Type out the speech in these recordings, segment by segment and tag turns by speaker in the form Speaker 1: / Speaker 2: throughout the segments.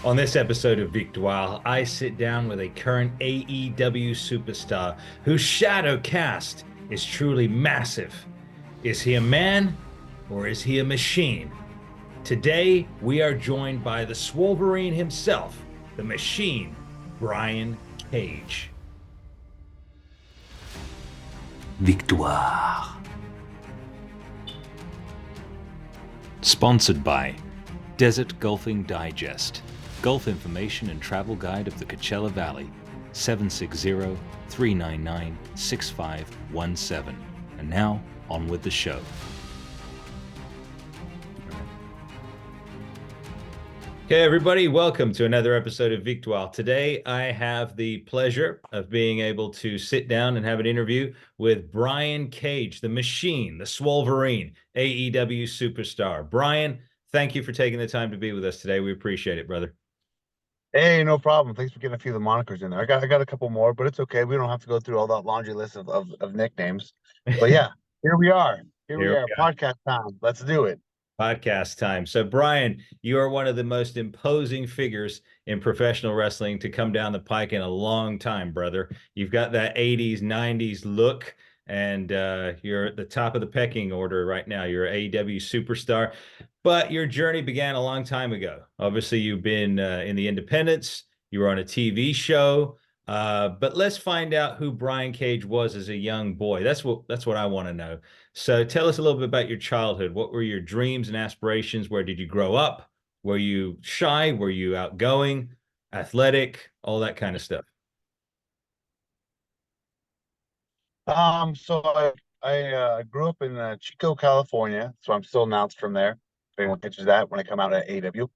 Speaker 1: On this episode of Victoire, I sit down with a current AEW superstar whose shadow cast is truly massive. Is he a man or is he a machine? Today, we are joined by the Swolverine himself, the machine, Brian Cage.
Speaker 2: Victoire.
Speaker 3: Sponsored by Desert Golfing Digest, golf information and travel guide of the Coachella Valley, 760-399-6517. And now, on with the show.
Speaker 1: Okay, everybody, welcome to another episode of Victoire. Today, I have the pleasure of being able to sit down and have an interview with Brian Cage, the machine, the Swolverine, AEW superstar. Brian, thank you for taking the time to be with us today. We appreciate it, brother.
Speaker 4: Hey, no problem. Thanks for getting a few of the monikers in there. I got a couple more, but it's okay. We don't have to go through all that laundry list of nicknames. But yeah, here we are. Here we
Speaker 1: Here
Speaker 4: are.
Speaker 1: we go.
Speaker 4: Podcast time. Let's do it.
Speaker 1: Podcast time. So, Brian, you are one of the most imposing figures in professional wrestling to come down the pike in a long time, brother. You've got that 80s, 90s look, and you're at the top of the pecking order right now. You're an AEW superstar, but your journey began a long time ago. Obviously, you've been in the independents, you were on a TV show. But let's find out who Brian Cage was as a young boy. That's what I want to know. So tell us a little bit about your childhood. What were your dreams and aspirations? Where did you grow up? Were you shy? Were you outgoing, athletic, all that kind of stuff?
Speaker 4: So I grew up in Chico, California, so I'm still announced from there. If anyone catches that when I come out at AW.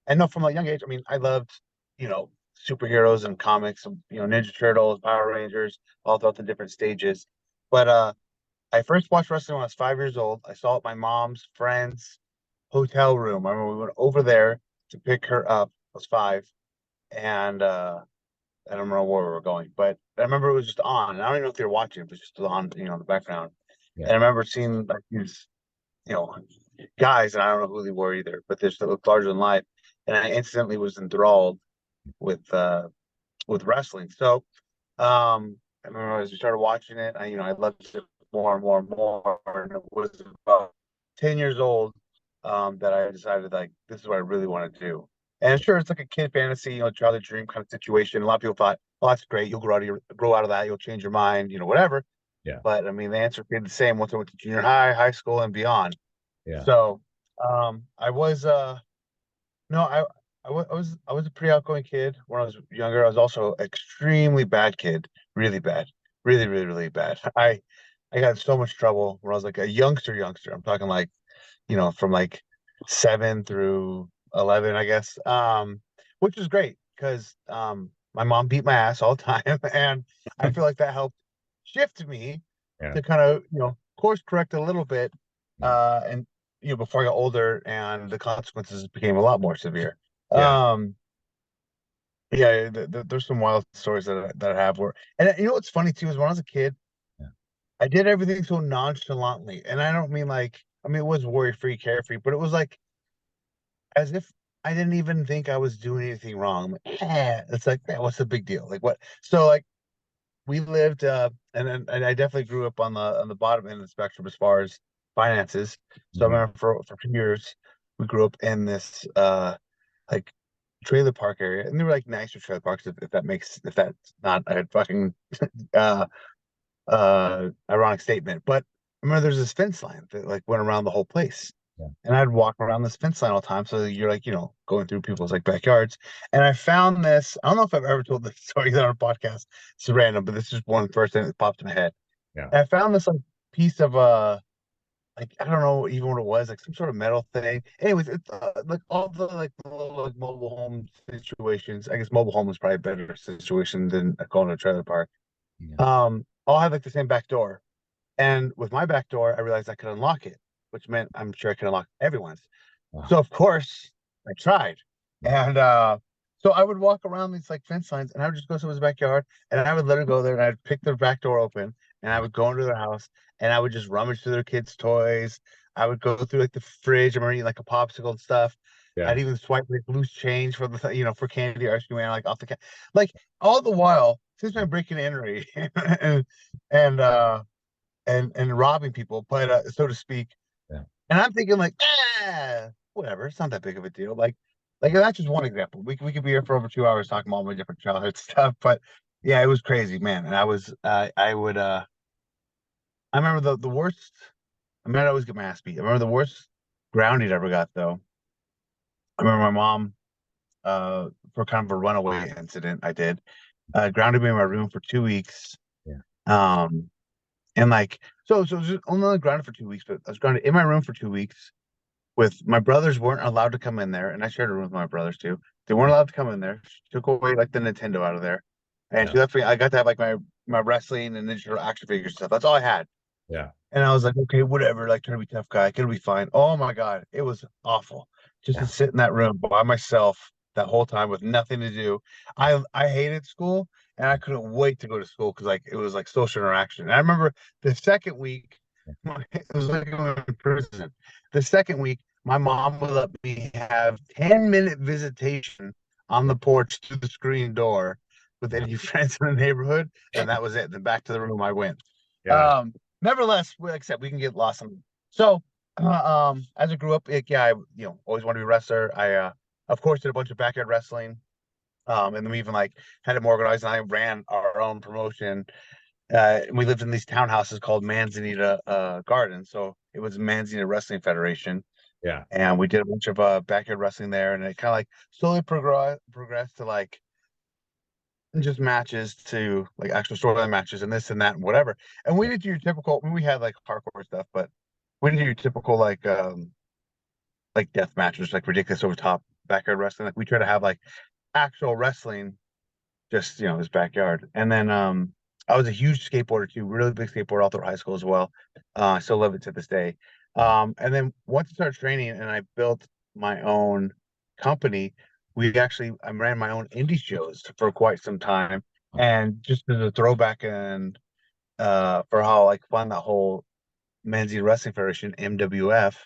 Speaker 4: And no, from a young age, I mean, I loved, superheroes and comics, Ninja Turtles, Power Rangers, all throughout the different stages. But I first watched wrestling when I was 5 years old. I saw it at my mom's friend's hotel room. I remember we went over there to pick her up. I was five, and I don't remember where we were going, but I remember it was just on. And I don't even know if they were watching; it was just on, in the background.
Speaker 1: Yeah.
Speaker 4: And I remember seeing like these, you know, guys, and I don't know who they were either, but they just looked larger than life. And I instantly was enthralled with wrestling. So I remember as we started watching it, I loved it more and more and more. And it was about 10 years old that I decided like this is what I really want to do. And sure, it's like a kid fantasy, childhood dream kind of situation. A lot of people thought, "Oh, that's great. You'll grow out of that. You'll change your mind, whatever."
Speaker 1: Yeah.
Speaker 4: But I mean, the answer stayed the same once I went to junior high, high school, and beyond.
Speaker 1: Yeah.
Speaker 4: So, I was no, I was a pretty outgoing kid when I was younger. I was also extremely bad kid, really bad, really, really, really bad. I got in so much trouble when I was like a youngster. I'm talking like, from like 7 through 11, I guess. Which was great because my mom beat my ass all the time, and I feel like that helped shift me
Speaker 1: Yeah.
Speaker 4: to kind of course correct a little bit,
Speaker 1: Yeah.
Speaker 4: and before I got older and the consequences became a lot more severe.
Speaker 1: Yeah.
Speaker 4: Um, yeah, there's some wild stories that I have where, and what's funny too is when I was a kid,
Speaker 1: Yeah.
Speaker 4: I did everything so nonchalantly, and I don't mean like, I mean it was worry free, carefree, but it was like as if I didn't even think I was doing anything wrong. I'm like, it's like, what's the big deal? Like what? So like we lived, and I definitely grew up on the bottom end of the spectrum as far as finances. So I
Speaker 1: Mhm.
Speaker 4: remember for 2 years we grew up in this like trailer park area, and they were like nicer trailer parks if that's not a fucking uh ironic statement. But I remember there's this fence line that like went around the whole place.
Speaker 1: Yeah.
Speaker 4: And I'd walk around this fence line all the time. So you're like, going through people's like backyards. And I found this. I don't know if I've ever told this story on a podcast. It's random, but this is one first thing that popped in my head.
Speaker 1: Yeah.
Speaker 4: And I found this like piece of like I don't know even what it was, like some sort of metal thing. Anyways, it's like all the like little like mobile home situations. I guess mobile home is probably a better situation than going to a trailer park.
Speaker 1: Yeah.
Speaker 4: All had like the same back door. And with my back door, I realized I could unlock it, which meant I'm sure I could unlock everyone's.
Speaker 1: Wow.
Speaker 4: So of course I tried.
Speaker 1: Yeah.
Speaker 4: And so I would walk around these like fence lines, and I would just go to his backyard, and I would let her go there, and I'd pick their back door open, and I would go into their house, and I would just rummage through their kids' toys. I would go through like the fridge. I remember eating like a popsicle and stuff.
Speaker 1: Yeah.
Speaker 4: I'd even swipe like loose change for the for candy or ice cream and like off the like all the while since my breaking and entering and and uh and robbing people, but so to speak.
Speaker 1: Yeah.
Speaker 4: And I'm thinking like, whatever, it's not that big of a deal. Like that's just one example. We could be here for over 2 hours talking about all my different childhood stuff, but yeah, it was crazy, man. And I remember the worst. I mean, I always get my ass beat. I remember the worst grounding I ever got though. I remember my mom, for kind of a runaway incident I did, grounded me in my room for 2 weeks.
Speaker 1: Yeah.
Speaker 4: Um, and like, so it was just only grounded for 2 weeks, but I was grounded in my room for 2 weeks with my brothers weren't allowed to come in there. And I shared a room with my brothers too. They weren't allowed to come in there. She took away like the Nintendo out of there. And
Speaker 1: Yeah.
Speaker 4: she left me, I got to have like my wrestling and digital action figure stuff. That's all I had.
Speaker 1: Yeah.
Speaker 4: And I was like, okay, whatever, like trying to be a tough guy. It'll be fine. Oh my God. It was awful. Just to
Speaker 1: Yeah.
Speaker 4: sit in that room by myself that whole time with nothing to do. I hated school and I couldn't wait to go to school because like it was like social interaction. And I remember the second week, it was like going to prison. The second week, my mom would let me have 10-minute visitation on the porch through the screen door with any friends in the neighborhood. And that was it. Then back to the room I went.
Speaker 1: Yeah.
Speaker 4: Nevertheless, like I said, we can get lost on. So, as I grew up, like, yeah, I always wanted to be a wrestler. I of course did a bunch of backyard wrestling. And then we even like had it more organized, and I ran our own promotion. And we lived in these townhouses called Manzanita Garden, so it was Manzanita Wrestling Federation,
Speaker 1: Yeah.
Speaker 4: and we did a bunch of backyard wrestling there, and it kind of like slowly progressed to like just matches to like actual storyline matches and this and that and whatever. And we did your typical. I mean, we had like hardcore stuff, but we did your typical like death matches, like ridiculous over top backyard wrestling. Like we try to have like actual wrestling, just his backyard. And then I was a huge skateboarder too, really big skateboarder all through high school as well. I still love it to this day. And then once I started training and I built my own company, I ran my own indie shows for quite some time. And just as a throwback and for how like fun that whole Men's Wrestling Federation (MWF)
Speaker 1: Yeah.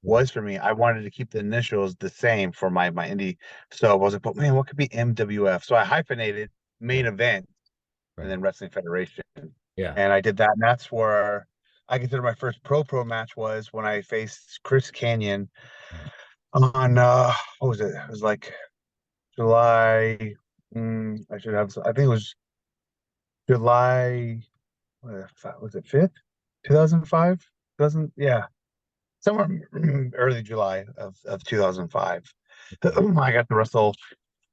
Speaker 4: was for me, I wanted to keep the initials the same for my indie. So I was like, but man, what could be MWF? So I hyphenated
Speaker 1: Yeah.
Speaker 4: main event and
Speaker 1: Right.
Speaker 4: then Wrestling Federation.
Speaker 1: Yeah.
Speaker 4: And I did that. And that's where I consider my first pro match was when I faced Chris Canyon on what was it? It was like July. I should have I think it was July was it 5th? 2005? Doesn't yeah. Somewhere early July of 2005.
Speaker 1: Okay.
Speaker 4: I got to wrestle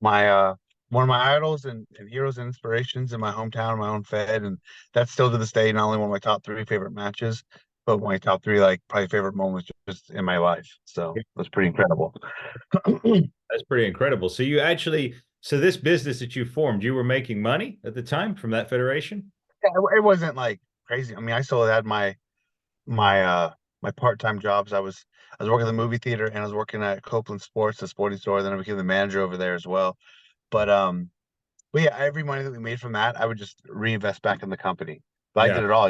Speaker 4: my one of my idols and heroes and inspirations in my hometown, my own fed, and that's still to this day not only one of my top three favorite matches, but my top three like probably favorite moments just in my life. So it was pretty incredible.
Speaker 1: That's pretty incredible. So you actually, so this business that you formed, you were making money at the time from that federation?
Speaker 4: It wasn't like crazy. I mean, I still had my part-time jobs. I was working at the movie theater and I was working at Copeland Sports, the sporting store. Then I became the manager over there as well. But but yeah, every money that we made from that, I would just reinvest back in the company. But I
Speaker 1: Yeah.
Speaker 4: did it all,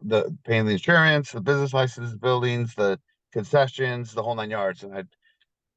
Speaker 4: the paying the insurance, the business licenses, buildings, the concessions, the whole nine yards. And I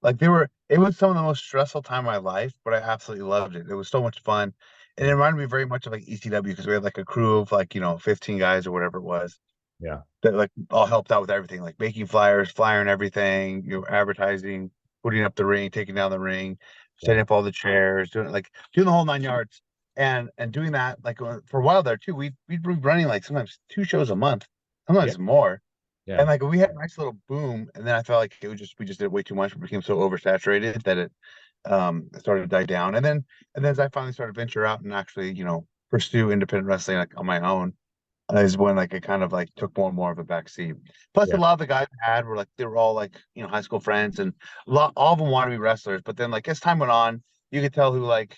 Speaker 4: like it was some of the most stressful time of my life, but I absolutely loved it. It was so much fun. And it reminded me very much of like ECW because we had like a crew of like, 15 guys or whatever it was
Speaker 1: Yeah.
Speaker 4: that like all helped out with everything, like making flyers, flyering everything, advertising, putting up the ring, taking down the ring, setting
Speaker 1: Yeah.
Speaker 4: up all the chairs, doing the whole nine yards, and doing that like for a while there too. We'd be running like sometimes two shows a month,
Speaker 1: Yeah.
Speaker 4: sometimes more, and
Speaker 1: Yeah.
Speaker 4: like we had a nice little boom. And then I felt like we just did way too much. We became so oversaturated that it started to die down. And then as I finally started to venture out and actually pursue independent wrestling like on my own is when like it kind of like took more and more of a back seat. Plus, a
Speaker 1: Yeah.
Speaker 4: lot of the guys I had were like they were all like high school friends, and all of them wanted to be wrestlers. But then like as time went on, you could tell who like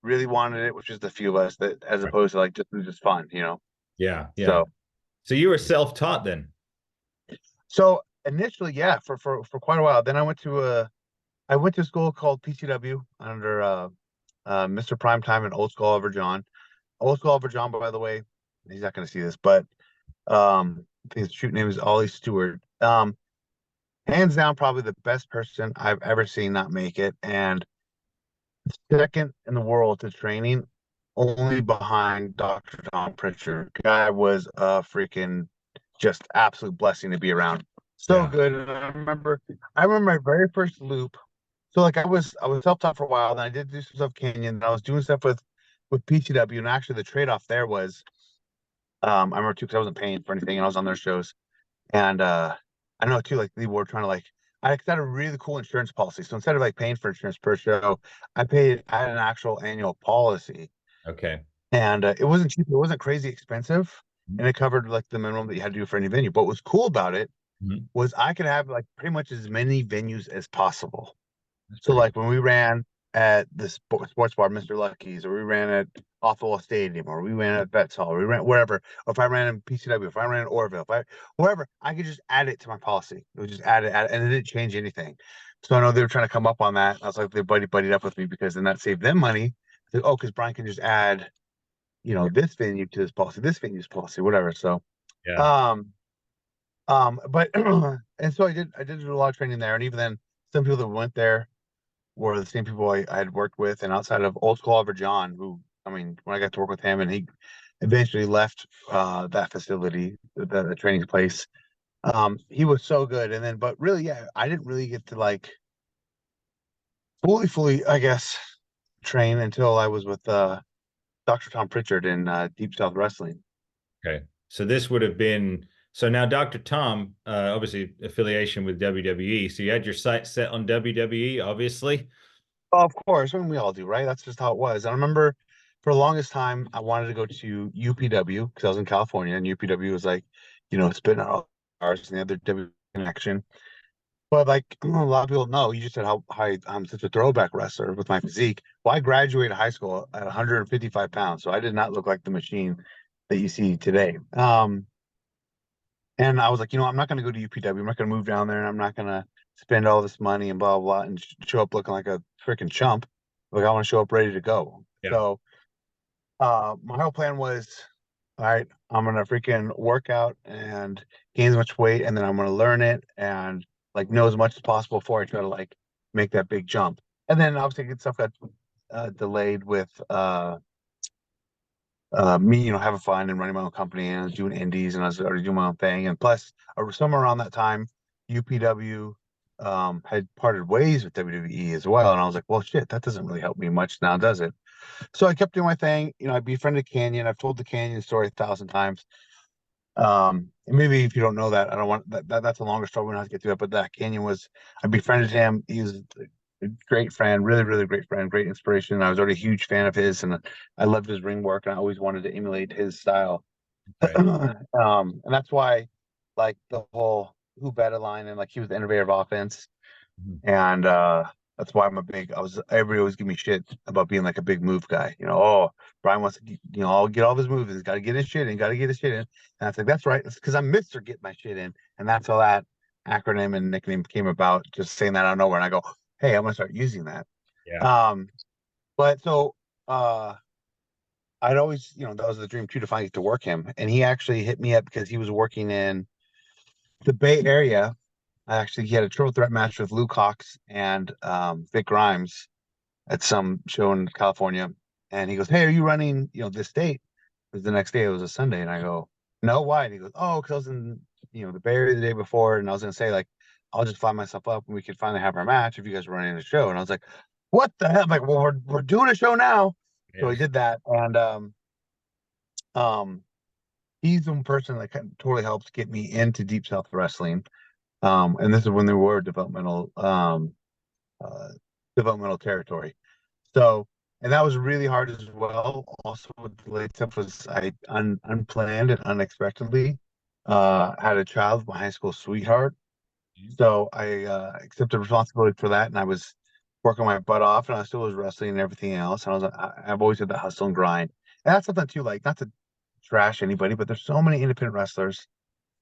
Speaker 4: really wanted it, which was the few of us that, as
Speaker 1: Right.
Speaker 4: opposed to like just it was just fun.
Speaker 1: Yeah. Yeah.
Speaker 4: So
Speaker 1: So you were self-taught then?
Speaker 4: so initially, yeah, for quite a while. Then I went to a school called PCW under Mr. Primetime and Old School Oliver John. Old School Oliver John, by the way, he's not going to see this, but I think his shoot name is Ollie Stewart. hands down, probably the best person I've ever seen not make it, and second in the world to training, only behind Dr. Tom Pritchard. Guy was a freaking just absolute blessing to be around. So
Speaker 1: Yeah.
Speaker 4: good. And I remember my very first loop. So like I was self-taught for a while, then I did do some stuff Canyon, and I was doing stuff with PCW, and actually the trade-off there was I remember too because I wasn't paying for anything and I was on their shows. And I know too, like they were trying to like I got a really cool insurance policy. So instead of like paying for insurance per show, I had an actual annual policy.
Speaker 1: Okay.
Speaker 4: And it wasn't cheap, it wasn't crazy expensive,
Speaker 1: Mhm.
Speaker 4: and it covered like the minimum that you had to do for any venue. But what was cool about it
Speaker 1: Mhm.
Speaker 4: was I could have like pretty much as many venues as possible.
Speaker 1: That's
Speaker 4: So
Speaker 1: pretty
Speaker 4: like when we ran at the sports bar, Mr. Lucky's, or we ran at Ottawa Stadium, or we ran at Vets Hall, or we ran wherever, or if I ran in PCW, if I ran in Orville, if I wherever, I could just add it to my policy. It would just add it, and it didn't change anything. So I know they were trying to come up on that. I was like, they buddied up with me because then that saved them money. Like, oh, because Brian can just add, this venue to this policy, this venue's policy, whatever. So,
Speaker 1: Yeah.
Speaker 4: um, but and so I did do a lot of training there, and even then, some people that went there were the same people I had worked with, and outside of old school Oliver John, who I mean, when I got to work with him, and he eventually left that facility, the training place. He was so good, and then but really, yeah, I didn't really get to like fully, I guess, train until I was with Dr. Tom Pritchard in Deep South Wrestling.
Speaker 1: Okay. So this would have been so now Dr. Tom, obviously affiliation with WWE. So you had your sights set on WWE, obviously.
Speaker 4: Oh, of course, I mean, we all do, right? That's just how it was. I remember for the longest time, I wanted to go to UPW because I was in California, and UPW was like, spitting out all stars and the other W connection. But like a lot of people know, you just said how I'm such a throwback wrestler with my physique. Well, I graduated high school at 155 pounds, so I did not look like the machine that you see today. And I was like, I'm not going to go to UPW. I'm not going to move down there, and I'm not going to spend all this money and blah blah, blah and show up looking like a freaking chump. Like I want to show up ready to go.
Speaker 1: Yeah.
Speaker 4: So, my whole plan was, all right, I'm gonna freaking work out and gain as much weight, and then I'm gonna learn it and like know as much as possible before I try to like make that big jump. And then obviously good stuff got delayed with me, having fun and running my own company, and I was doing indies, and I was already doing my own thing. And plus, somewhere around that time, UPW had parted ways with WWE as well. And I was like, well, shit, that doesn't really help me much now, does it? So I kept doing my thing. I befriended Canyon. I've told the Canyon story 1,000 times. And maybe if you don't know that, I don't want that's a longer story. We don't have to get to it. But that Canyon was, I befriended him. He was a great friend, really, really great friend, great inspiration. I was already a huge fan of his, and I loved his ring work, and I always wanted to emulate his style.
Speaker 1: Okay.
Speaker 4: And that's why, like the whole who better line, and like he was the innovator of offense.
Speaker 1: Mhm.
Speaker 4: And that's why everybody always give me shit about being like a big move guy. Oh, Brian wants to, I'll get all of his moves. He's got to get his shit in, got to get his shit in. And I was like, that's right. It's because I'm Mr. Get My Shit In. And that's how that acronym and nickname came about, just saying that out of nowhere. And I go, hey, I'm going to start using that.
Speaker 1: Yeah.
Speaker 4: But so I'd always, that was the dream too, to finally get to work him. And he actually hit me up because he was working in the Bay Area. Actually, he had a triple threat match with Luke Cox and Vic Grimes at some show in California. And he goes, hey, are you running, this date? Because the next day it was a Sunday. And I go, no, why? And he goes, oh, because I was in, the Bay Area the day before. And I was going to say, like, I'll just fly myself up and we could finally have our match if you guys were running a show. And I was like, what the hell? I'm like, well, we're doing a show now. So
Speaker 1: Yeah.
Speaker 4: he did that. And um, he's the person that kind of totally helps get me into Deep South Wrestling. And this is when there were uh, developmental territory. So, and that was really hard as well. Also, with the late stuff was unplanned and unexpectedly had a child with my high school sweetheart.
Speaker 1: Mhm.
Speaker 4: So I accepted responsibility for that, and I was working my butt off, and I still was wrestling and everything else. And I was like, I've always had the hustle and grind, and that's something too. Like, not to trash anybody, but there's so many independent wrestlers.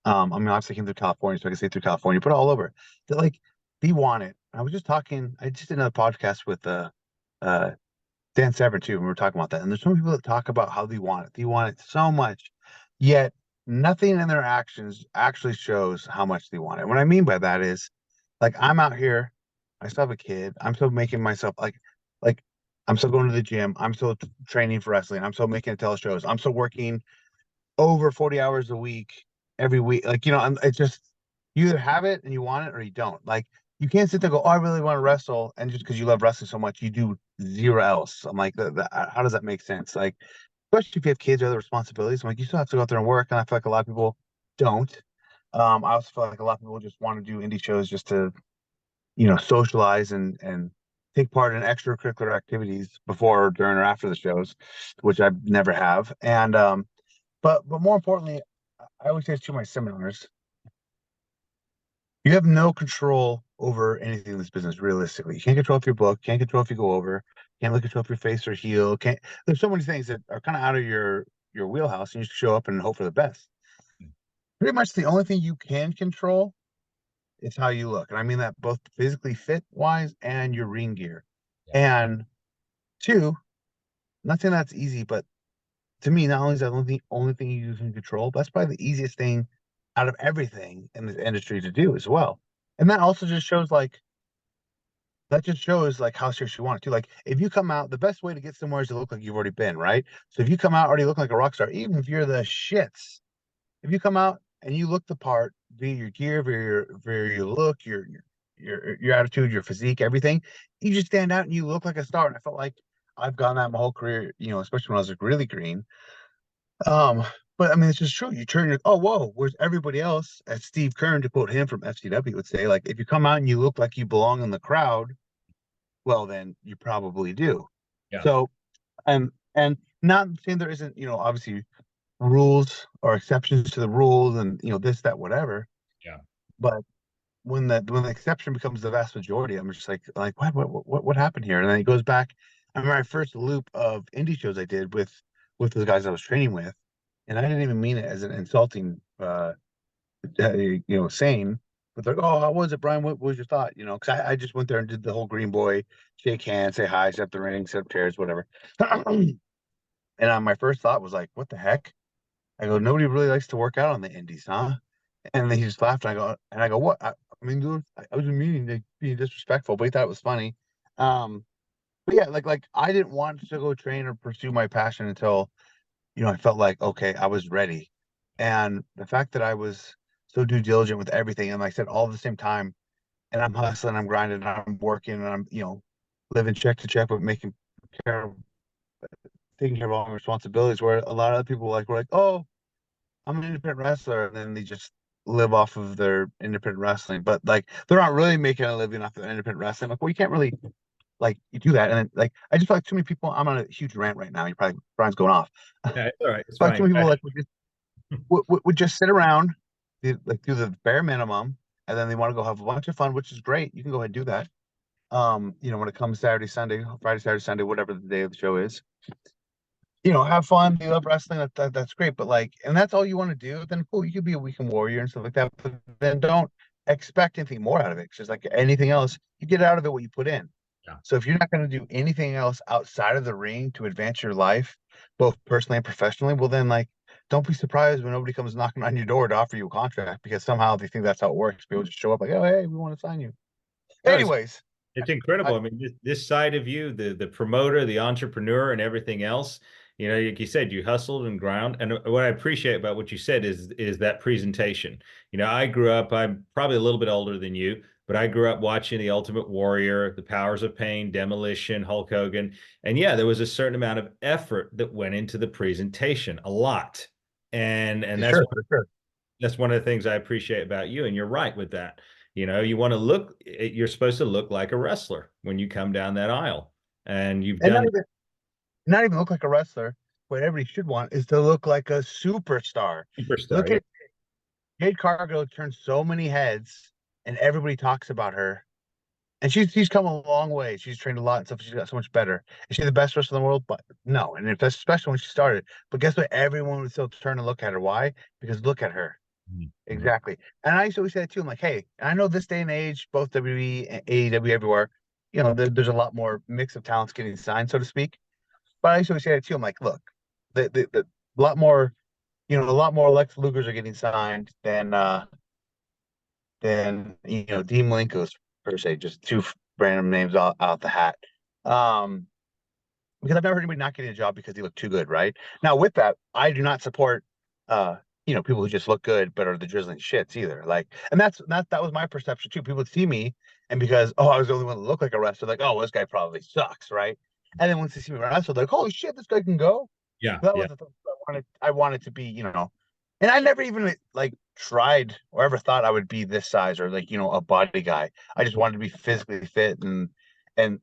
Speaker 4: I mean, obviously came through California, so I can say through California, but all over that like they want it. I was just talking, I just did another podcast with uh Dan Severn too, and we were talking about that. And there's some people that talk about how they want it. They want it so much, yet nothing in their actions actually shows how much they want it. What I mean by that is Like I'm out here, I still have a kid. I'm still making myself like I'm still going to the gym. I'm still training for wrestling. I'm still making teleshows. I'm still working over 40 hours a week every week. Like, it's just you either have it and you want it or you don't. Like you can't sit there and go, oh, I really want to wrestle, and just because you love wrestling so much, you do zero else. I'm like, how does that make sense? Like, especially if you have kids or other responsibilities. I'm like, you still have to go out there and work, and I feel like a lot of people don't. I also feel like a lot of people just want to do indie shows just to, socialize and take part in extracurricular activities before, during, or after the shows, which I never have. And but more importantly, I always say to my seminars, you have no control over anything in this business realistically. You can't control if you book, can't control if you go over, can't really control if your face or heel. Can't There's so many things that are kind of out of your wheelhouse, and you just show up and hope for the best. Pretty much the only thing you can control is how you look. And I mean that both physically fit wise and your ring gear.
Speaker 1: Yeah.
Speaker 4: And two, not saying that's easy, but to me, not only is that only thing you can control, but that's probably the easiest thing out of everything in this industry to do as well. And that just shows like how serious you want it to. Like if you come out, the best way to get somewhere is to look like you've already been, right? So if you come out already looking like a rock star, even if you're the shits, if you come out and you look the part, be your gear, your look, your attitude, your physique, everything, you just stand out and you look like a star. And I felt like I've gone that my whole career, especially when I was like really green. Um, but I mean, it's just true. You turn your, oh, whoa, where's everybody else? As Steve Kern, to quote him from FCW, would say, like, if you come out and you look like you belong in the crowd, well, then you probably do.
Speaker 1: Yeah.
Speaker 4: So, and not saying there isn't, obviously rules or exceptions to the rules, and this, that, whatever.
Speaker 1: Yeah.
Speaker 4: But when the exception becomes the vast majority, I'm just like what happened here? And then it goes back. I remember my first loop of indie shows I did with the guys I was training with, and I didn't even mean it as an insulting saying, but they're like, oh, how was it, Brian? What was your thought? Because I just went there and did the whole green boy, shake hands, say hi, set up the ring, set up chairs, whatever. And my first thought was like, what the heck? I go, nobody really likes to work out on the indies, huh? And then he just laughed. And I go, what? I mean, dude, I wasn't meaning to be disrespectful, but he thought it was funny. But yeah, like I didn't want to go train or pursue my passion until, I felt like, okay, I was ready. And the fact that I was so due diligent with everything, and like I said, all at the same time, and I'm hustling, I'm grinding, I'm working, and I'm, living check to check, but care, taking care of all my responsibilities. Where a lot of people were like, oh, I'm an independent wrestler, and then they just live off of their independent wrestling, but like they're not really making a living off of their independent wrestling. Like, well, you can't really like you do that, and then, like I just feel like too many people. I'm on a huge rant right now. You probably Brian's going off.
Speaker 1: Yeah, it's all right. It's
Speaker 4: Like too
Speaker 1: fine.
Speaker 4: many people would just sit around, do the bare minimum, and then they want to go have a bunch of fun, which is great. You can go ahead and do that. When it comes Saturday, Sunday, Friday, Saturday, Sunday, whatever the day of the show is, have fun. You love wrestling. That's great. But like, and that's all you want to do, then cool. You could be a weekend warrior and stuff like that. But then don't expect anything more out of it. Because like anything else, you get out of it what you put in.
Speaker 1: Yeah.
Speaker 4: So if you're not going to do anything else outside of the ring to advance your life, both personally and professionally, well then like don't be surprised when nobody comes knocking on your door to offer you a contract because somehow they think that's how it works. People just show up like, oh hey, we want to sign you.
Speaker 1: No,
Speaker 4: Anyways,
Speaker 1: it's
Speaker 4: I,
Speaker 1: incredible. I mean, this side of you, the promoter, the entrepreneur, and everything else. Like you said, you hustled and ground. And what I appreciate about what you said is that presentation. I grew up. I'm probably a little bit older than you, but I grew up watching The Ultimate Warrior, The Powers of Pain, Demolition, Hulk Hogan, and yeah, there was a certain amount of effort that went into the presentation, a lot. And that's
Speaker 4: sure, for sure.
Speaker 1: that's one of the things I appreciate about you. And you're right with that. You want to look, you're supposed to look like a wrestler when you come down that aisle. And you've
Speaker 4: And
Speaker 1: done
Speaker 4: not even look like a wrestler. What everybody should want is to look like a superstar.
Speaker 1: superstar.
Speaker 4: Look
Speaker 1: Yeah.
Speaker 4: at Jade Cargill turned so many heads, and everybody talks about her. And she's come a long way. She's trained a lot and stuff. She's got so much better. Is she the best wrestler in the world? But no, and that's especially when she started. But guess what? Everyone would still turn and look at her. Why? Because look at her.
Speaker 1: Mhm.
Speaker 4: Exactly. And I used to always say that too. I'm like, hey, I know this day and age, both WWE and AEW everywhere, there's a lot more mix of talents getting signed, so to speak. But I used to always say that too. I'm like, look, the a lot more, a lot more Lex Lugers are getting signed than then Dean Malenko's per se, just two random names out the hat. Um, because I've never heard anybody not getting a job because he looked too good, right? Now, with that, I do not support uh people who just look good but are the drizzling shits either. Like, and that was my perception too. People would see me, and because I was the only one that looked like a wrestler, like, oh, this guy probably sucks, right? And then once they see me wrestle, they're like, holy shit, this guy can go.
Speaker 1: Yeah,
Speaker 4: That
Speaker 1: yeah,
Speaker 4: was the thing I wanted to be, and I never even like tried or ever thought I would be this size or like, a body guy. I just wanted to be physically fit and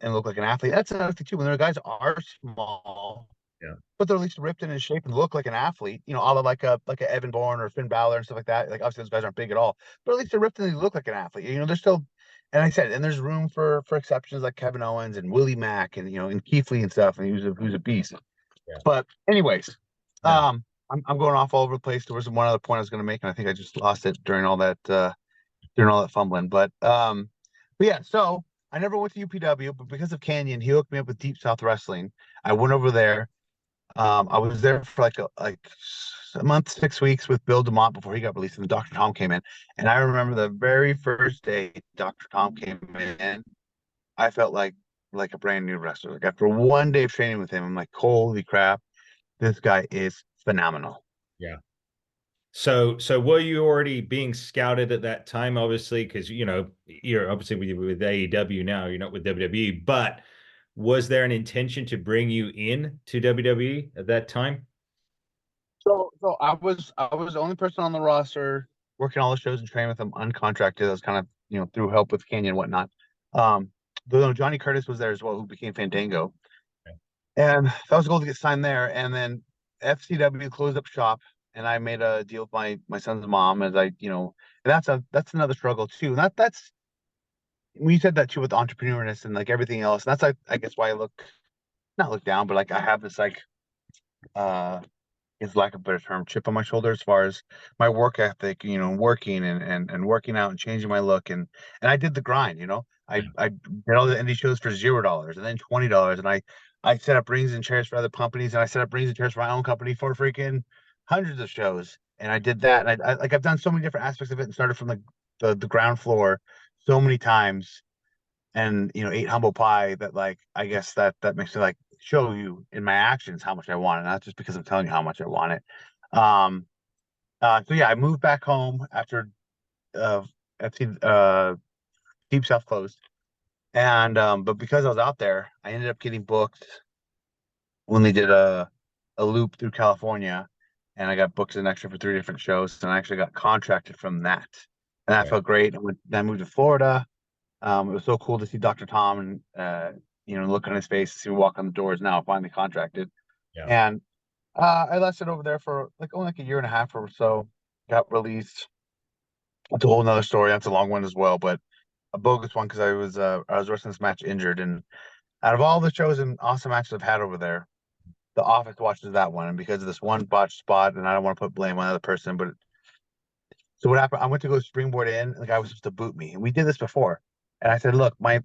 Speaker 4: look like an athlete. That's another thing too. When the guys are small,
Speaker 1: yeah,
Speaker 4: but they're at least ripped and in shape and look like an athlete, all of like a Evan Bourne or Finn Balor and stuff like that. Like obviously those guys aren't big at all, but at least they're ripped and they look like an athlete. They're still, and I said, and there's room for exceptions like Kevin Owens and Willie Mack and Keith Lee and stuff, and who's a beast.
Speaker 1: yeah.
Speaker 4: But anyways,
Speaker 1: No,
Speaker 4: I'm going off all over the place. There was one other point I was going to make, and I think I just lost it during all that fumbling. But yeah, so I never went to UPW, but because of Canyon, he hooked me up with Deep South Wrestling. I went over there. I was there for like a month, 6 weeks with Bill DeMott before he got released, and Dr. Tom came in. And I remember the very first day Dr. Tom came in, I felt like a brand new wrestler. Like after one day of training with him, I'm like, holy crap, this guy is phenomenal.
Speaker 1: yeah. So were you already being scouted at that time? Obviously, because you're obviously with AEW now. You're not with WWE, but was there an intention to bring you in to WWE at that time?
Speaker 4: So I was the only person on the roster working all the shows and training with them uncontracted. I was kind of through help with Canyon and whatnot. Um, though Johnny Curtis was there as well, who became Fandango, and that was the goal to get signed there. And then FCW closed up shop, and I made a deal with my son's mom as and that's another struggle too. And that's when you said that too with entrepreneurness and like everything else. And that's I guess why I not look down, but like I have this like uh is lack of a better term, chip on my shoulder as far as my work ethic, working and working out and changing my look and I did the grind. I did all the indie shows for $0 and then $20 and I set up rings and chairs for other companies and I set up rings and chairs for my own company for freaking hundreds of shows and I did that and I've done so many different aspects of it and started from the ground floor so many times and ate humble pie that like I guess that makes me like show you in my actions how much I want it, not just because I'm telling you how much I want it. So yeah, I moved back home after uh FC Deep South closed. And but because I was out there, I ended up getting booked when they did a loop through California and I got booked as an extra for 3 different shows and I actually got contracted from that. And that
Speaker 1: Right.
Speaker 4: felt great. Then I moved to Florida. It was so cool to see Dr. Tom and look on his face, see me walk on the doors. Now finally contracted,
Speaker 1: Yeah.
Speaker 4: and I lasted over there for like only like a year and a half or so. Got released. That's a whole nother story. That's a long one as well, but a bogus one because I was wrestling this match injured, and out of all the shows and awesome matches I've had over there, The Office watches that one, and because of this one botched spot, and I don't want to put blame on the other person, but so what happened? I went to go springboard in, and the guy was supposed to boot me. And we did this before. And I said, "Look, my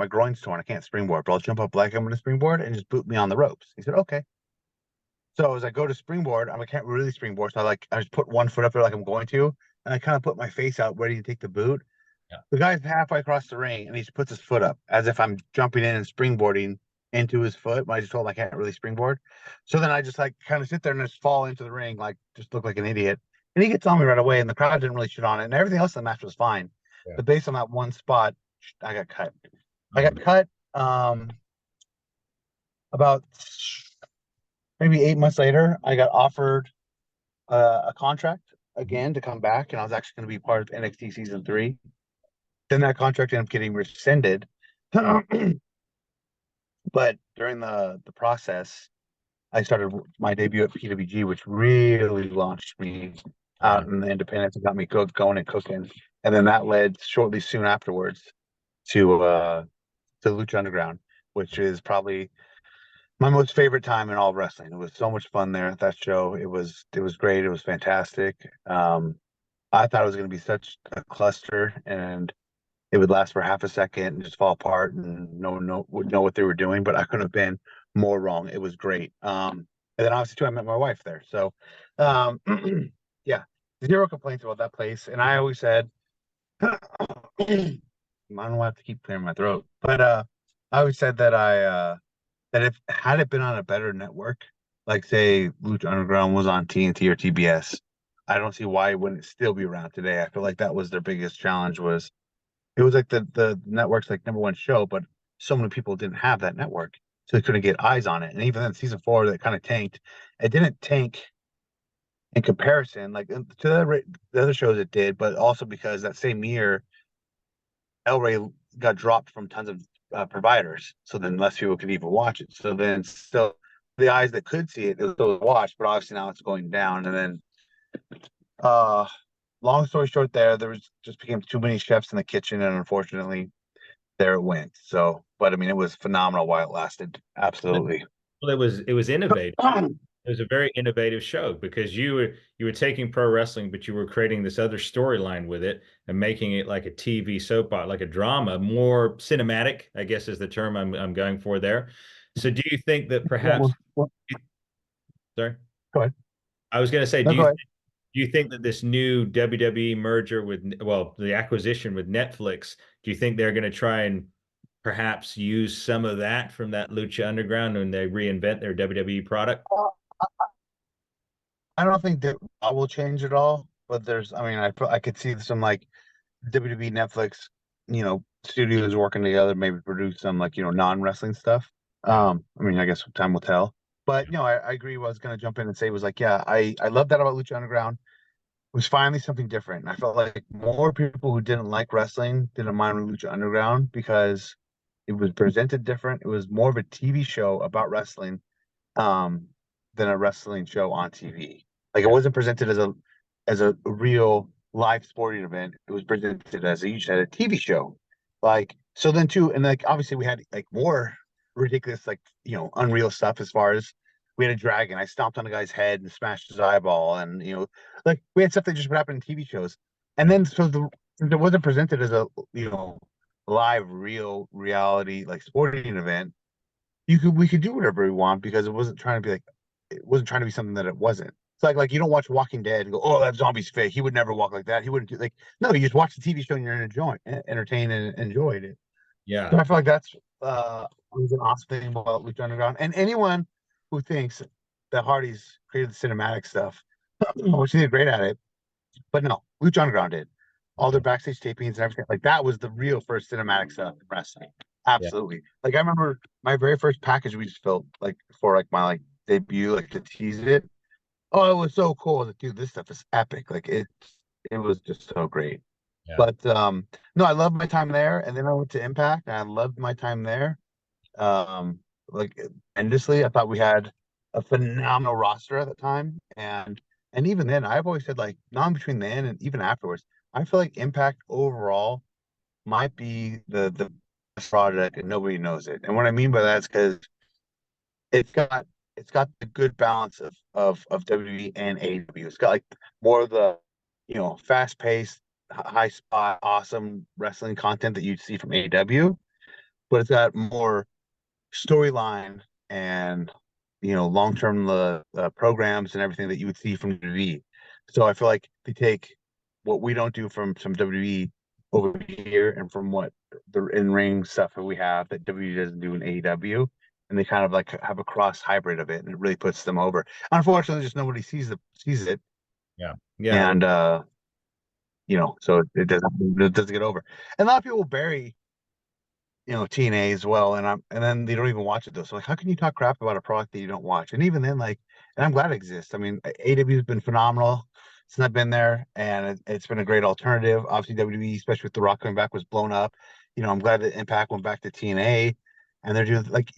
Speaker 4: groin's torn. I can't springboard, but I'll jump up like I'm going to springboard and just boot me on the ropes." He said, "Okay." So as I go to springboard, I can't really springboard. So I just put one foot up there like I'm going to, and I kind of put my face out ready to take the boot.
Speaker 1: Yeah.
Speaker 4: The guy's halfway across the ring, and he just puts his foot up as if I'm jumping in and springboarding into his foot. But I just told him I can't really springboard. So then I just like kind of sit there and just fall into the ring, like just look like an idiot. And he gets on me right away, and the crowd didn't really shit on it, and everything else in the match was fine.
Speaker 1: Yeah.
Speaker 4: But based on that one spot, I got cut. I got
Speaker 1: Um,
Speaker 4: cut about maybe 8 months later. I got offered a contract again to come back, and I was actually going to be part of NXT season 3. Then that contract ended up getting rescinded. But during the process, I started my debut at PWG, which really launched me
Speaker 1: yeah.
Speaker 4: out in the independents and got me going and cooking. And then that led shortly soon afterwards to Lucha Underground, which is probably my most favorite time in all of wrestling. It was so much fun there at that show. It was great. It was fantastic. I thought it was going to be such a cluster, and it would last for half a second and just fall apart, and no one would know what they were doing. But I couldn't have been more wrong. It was great. And then obviously too, I met my wife there. So, um, yeah, zero complaints about that place. And I always said I don't know why I have to keep clearing my throat. But I always said that that if had it been on a better network, like say Lucha Underground was on TNT or TBS, I don't see why it wouldn't still be around today. I feel like that was their biggest challenge was it was like the network's like number one show, but so many people didn't have that network. So they couldn't get eyes on it. And even then season four that kind of tanked. It didn't tank in comparison, like to the other shows it did, but also because that same year El Rey got dropped from tons of providers, so then less people could even watch it. So then still the eyes that could see it was still watched, but obviously now it's going down. And then uh long story short, there was just became too many chefs in the kitchen, and unfortunately there it went. So, but I mean, it was phenomenal while it lasted. Absolutely.
Speaker 1: Well, it was innovative. It was a very innovative show because you were taking pro wrestling, but you were creating this other storyline with it and making it like a TV soap opera, like a drama, more cinematic, I guess is the term I'm going for there. So do you think that perhaps, sorry,
Speaker 4: Go ahead.
Speaker 1: I was going to say,
Speaker 4: No,
Speaker 1: do
Speaker 4: go
Speaker 1: you
Speaker 4: ahead.
Speaker 1: do you think that this new WWE merger with, well, the acquisition with Netflix, do you think they're going to try and perhaps use some of that from that Lucha Underground when they reinvent their WWE product?
Speaker 4: I don't think that will change at all, but I mean, I could see some like WWE, Netflix, studios working together, maybe produce some like non-wrestling stuff.
Speaker 1: Yeah.
Speaker 4: I mean, I guess time will tell. But no, I agree. What I was gonna jump in and say was like, yeah, I love that about Lucha Underground. It was finally something different. And I felt like more people who didn't like wrestling didn't mind Lucha Underground because it was presented different. It was more of a TV show about wrestling um, than a wrestling show on TV. Like it
Speaker 1: Yeah.
Speaker 4: wasn't presented as a real live sporting event. It was presented as you said a TV show. Like so then too, and like obviously we had like more ridiculous like unreal stuff as far as we had a dragon. I stomped on a guy's head and smashed his eyeball, and like we had stuff that just would happen in TV shows. And then so it wasn't presented as a live real reality like sporting event we could do whatever we want because it wasn't trying to be something that it wasn't. It's like you don't watch Walking Dead and go, oh, that zombie's fake. He would never walk like that. He wouldn't do like no, you just watch the TV show and you're entertained and enjoyed it. So
Speaker 1: Yeah.
Speaker 4: I feel like that's was an awesome thing about Lucha Underground. And anyone who thinks that Hardy's created the cinematic stuff, which he did great at it, but no, Lucha Underground did. All their backstage tapings and everything. Like that was the real first cinematic stuff in wrestling.
Speaker 1: Yeah.
Speaker 4: Absolutely. Like I remember my very first package we just filled like for like my like debut, like to tease it. Oh, it was so cool. I was like, dude, this stuff is epic. Like it was just so great.
Speaker 1: Yeah.
Speaker 4: But no, I loved my time there. And then I went to Impact and I loved my time there. Um like endlessly. I thought we had a phenomenal roster at the time. And even then, I've always said like not between then and even afterwards, I feel like Impact overall might be the best project and nobody knows it. And what I mean by that is because it's got it's got the good balance of WWE and AEW. It's got like more of the fast paced, high spot, awesome wrestling content that you'd see from AEW, but it's got more storyline and long term programs and everything that you would see from WWE. So I feel like they take what we don't do from some WWE over here and from what the in ring stuff that we have that WWE doesn't do in AEW, and they kind of like have a cross hybrid of it, and it really puts them over. Unfortunately, just nobody sees it,
Speaker 1: Yeah. Yeah.
Speaker 4: and so it doesn't get over. And a lot of people bury TNA as well, and then they don't even watch it though. So like, how can you talk crap about a product that you don't watch? And even then, like, and I'm glad it exists. I mean, AW has been phenomenal since I've been there, and it's been a great alternative. Obviously, WWE, especially with The Rock coming back, was blown up. I'm glad that Impact went back to TNA, and they're doing like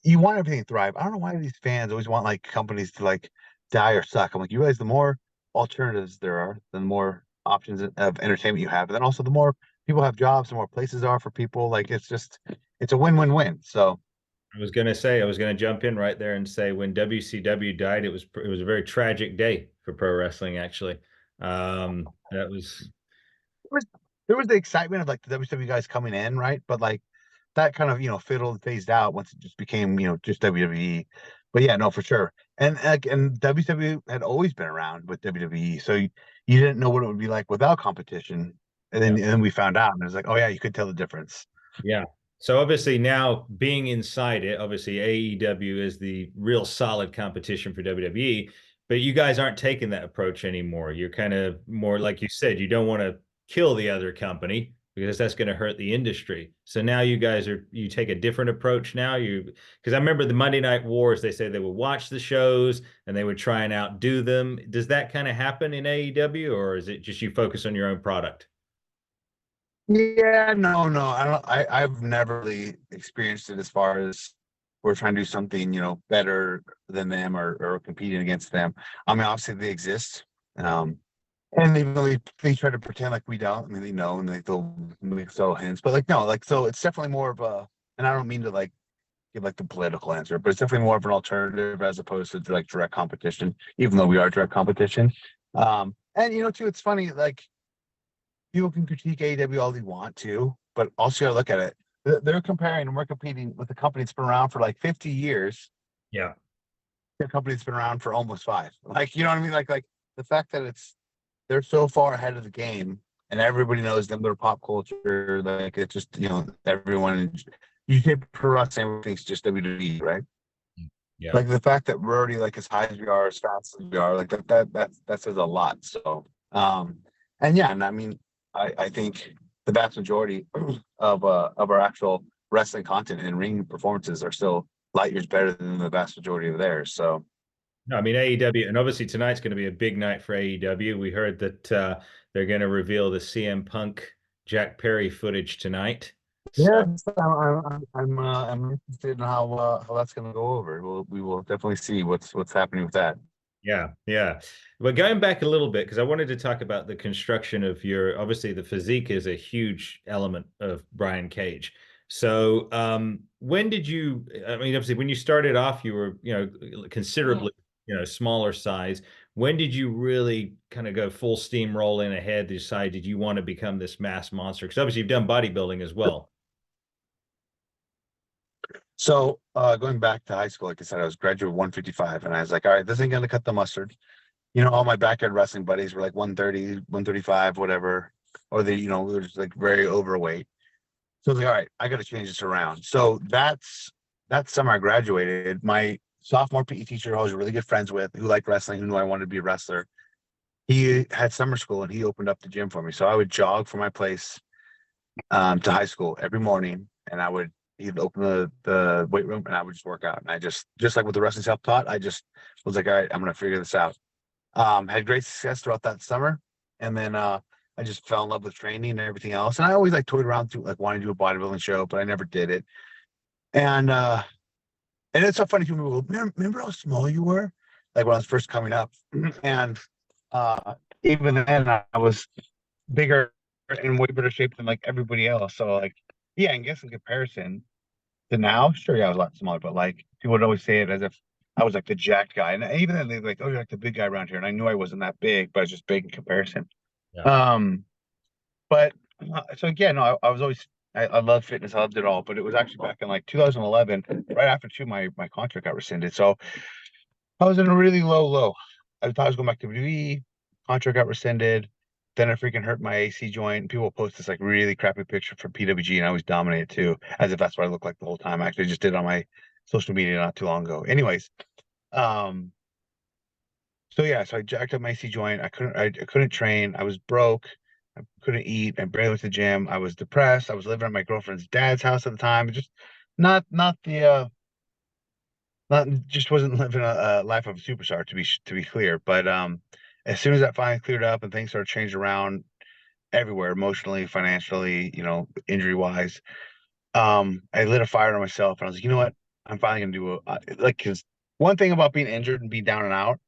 Speaker 4: you want everything to thrive. I don't know why these fans always want like companies to like die or suck. I'm like, you realize the more alternatives there are, the more options of entertainment you have, and then also the more people have jobs, the more places are for people. Like it's a win-win-win. So
Speaker 1: I was gonna jump in right there and say when WCW died, it was a very tragic day for pro wrestling, actually. That was
Speaker 4: there was, there was the excitement of like the WWE guys coming in, right? But like that kind of fiddled and phased out once it just became just WWE. But yeah, no, for sure. And WCW had always been around with WWE, so you didn't know what it would be like without competition. And then we found out, and it was like, oh yeah, you could tell the difference.
Speaker 1: Yeah. So obviously now being inside it, obviously AEW is the real solid competition for WWE, but you guys aren't taking that approach anymore. You're kind of more like you said, you don't want to kill the other company because that's going to hurt the industry. So now you take a different approach now. Because I remember the Monday Night Wars, they say they would watch the shows and they would try and outdo them. Does that kind of happen in AEW, or is it just you focus on your own product?
Speaker 4: Yeah, no, I don't. I've never really experienced it as far as we're trying to do something, better than them or competing against them. I mean, obviously they exist, and even though they try to pretend like we don't, I mean, they know and they'll make subtle hints, but like no, like so it's definitely more of a. And I don't mean to like give like the political answer, but it's definitely more of an alternative as opposed to like direct competition, even though we are direct competition. And too, it's funny like people can critique AEW all they want to, but also you gotta look at it. They're comparing and we're competing with a company that's been around for like 50 years.
Speaker 1: Yeah.
Speaker 4: A company that's been around for almost five. Like, you know what I mean? Like the fact that they're so far ahead of the game and everybody knows them, they're pop culture. Like it's just, everyone you say pro wrestling, everything's just WWE, right?
Speaker 1: Yeah.
Speaker 4: Like the fact that we're already like as high as we are, as fast as we are, like that says a lot. So and yeah, and I mean I think the vast majority of our actual wrestling content and ring performances are still light years better than the vast majority of theirs. So
Speaker 1: No, I mean AEW, and obviously tonight's going to be a big night for AEW. We heard that they're going to reveal the CM Punk Jack Perry footage tonight. So
Speaker 4: yes, I'm interested in how that's going to go over. We will definitely see what's happening with that.
Speaker 1: yeah, yeah. But going back a little bit, because I wanted to talk about the construction of your, obviously the physique is a huge element of Brian Cage. So when did you, I mean, obviously when you started off, you were, considerably, smaller size. When did you really kind of go full steam rolling ahead, decide did you want to become this mass monster? Because obviously you've done bodybuilding as well.
Speaker 4: So going back to high school, like I said, I was graduate 155, and I was like, all right, this ain't gonna cut the mustard. All my backyard wrestling buddies were like 130, 135, whatever, or they're just like very overweight. So I was like, all right, I got to change this around. So that summer I graduated. My sophomore PE teacher, who I was really good friends with, who liked wrestling, who knew I wanted to be a wrestler, he had summer school and he opened up the gym for me. So I would jog from my place to high school every morning, and he'd open the weight room and I would just work out. And I just like with the wrestling self-taught, I just was like, all right, I'm gonna figure this out. Had great success throughout that summer, and then I just fell in love with training and everything else. And I always like toyed around to like wanting to do a bodybuilding show, but I never did it. And it's so funny, people go, remember how small you were? Like when I was first coming up. And even then I was bigger in way better shape than like everybody else. So like, yeah, I guess in comparison to now, sure, yeah, I was a lot smaller, but like people would always say it as if I was like the jacked guy. And even then they'd be like, oh, you're like the big guy around here. And I knew I wasn't that big, but I was just big in comparison.
Speaker 1: Yeah.
Speaker 4: Um, but so again, no, I was always I love fitness, I loved it all, but it was actually back in like 2011, right after my contract got rescinded. So I was in a really low. I thought I was going back to WWE, contract got rescinded. Then I freaking hurt my AC joint. People post this like really crappy picture from PWG, and I always dominate it too, as if that's what I look like the whole time. I actually just did it on my social media not too long ago. Anyways, um, so yeah, so I jacked up my AC joint. I couldn't train. I was broke. I couldn't eat. I barely went to the gym. I was depressed. I was living at my girlfriend's dad's house at the time. Just not the not just wasn't living a life of a superstar to be clear. But as soon as that finally cleared up and things started changing around everywhere, emotionally, financially, injury wise, I lit a fire to myself and I was like, you know what? I'm finally gonna do like because one thing about being injured and being down and out,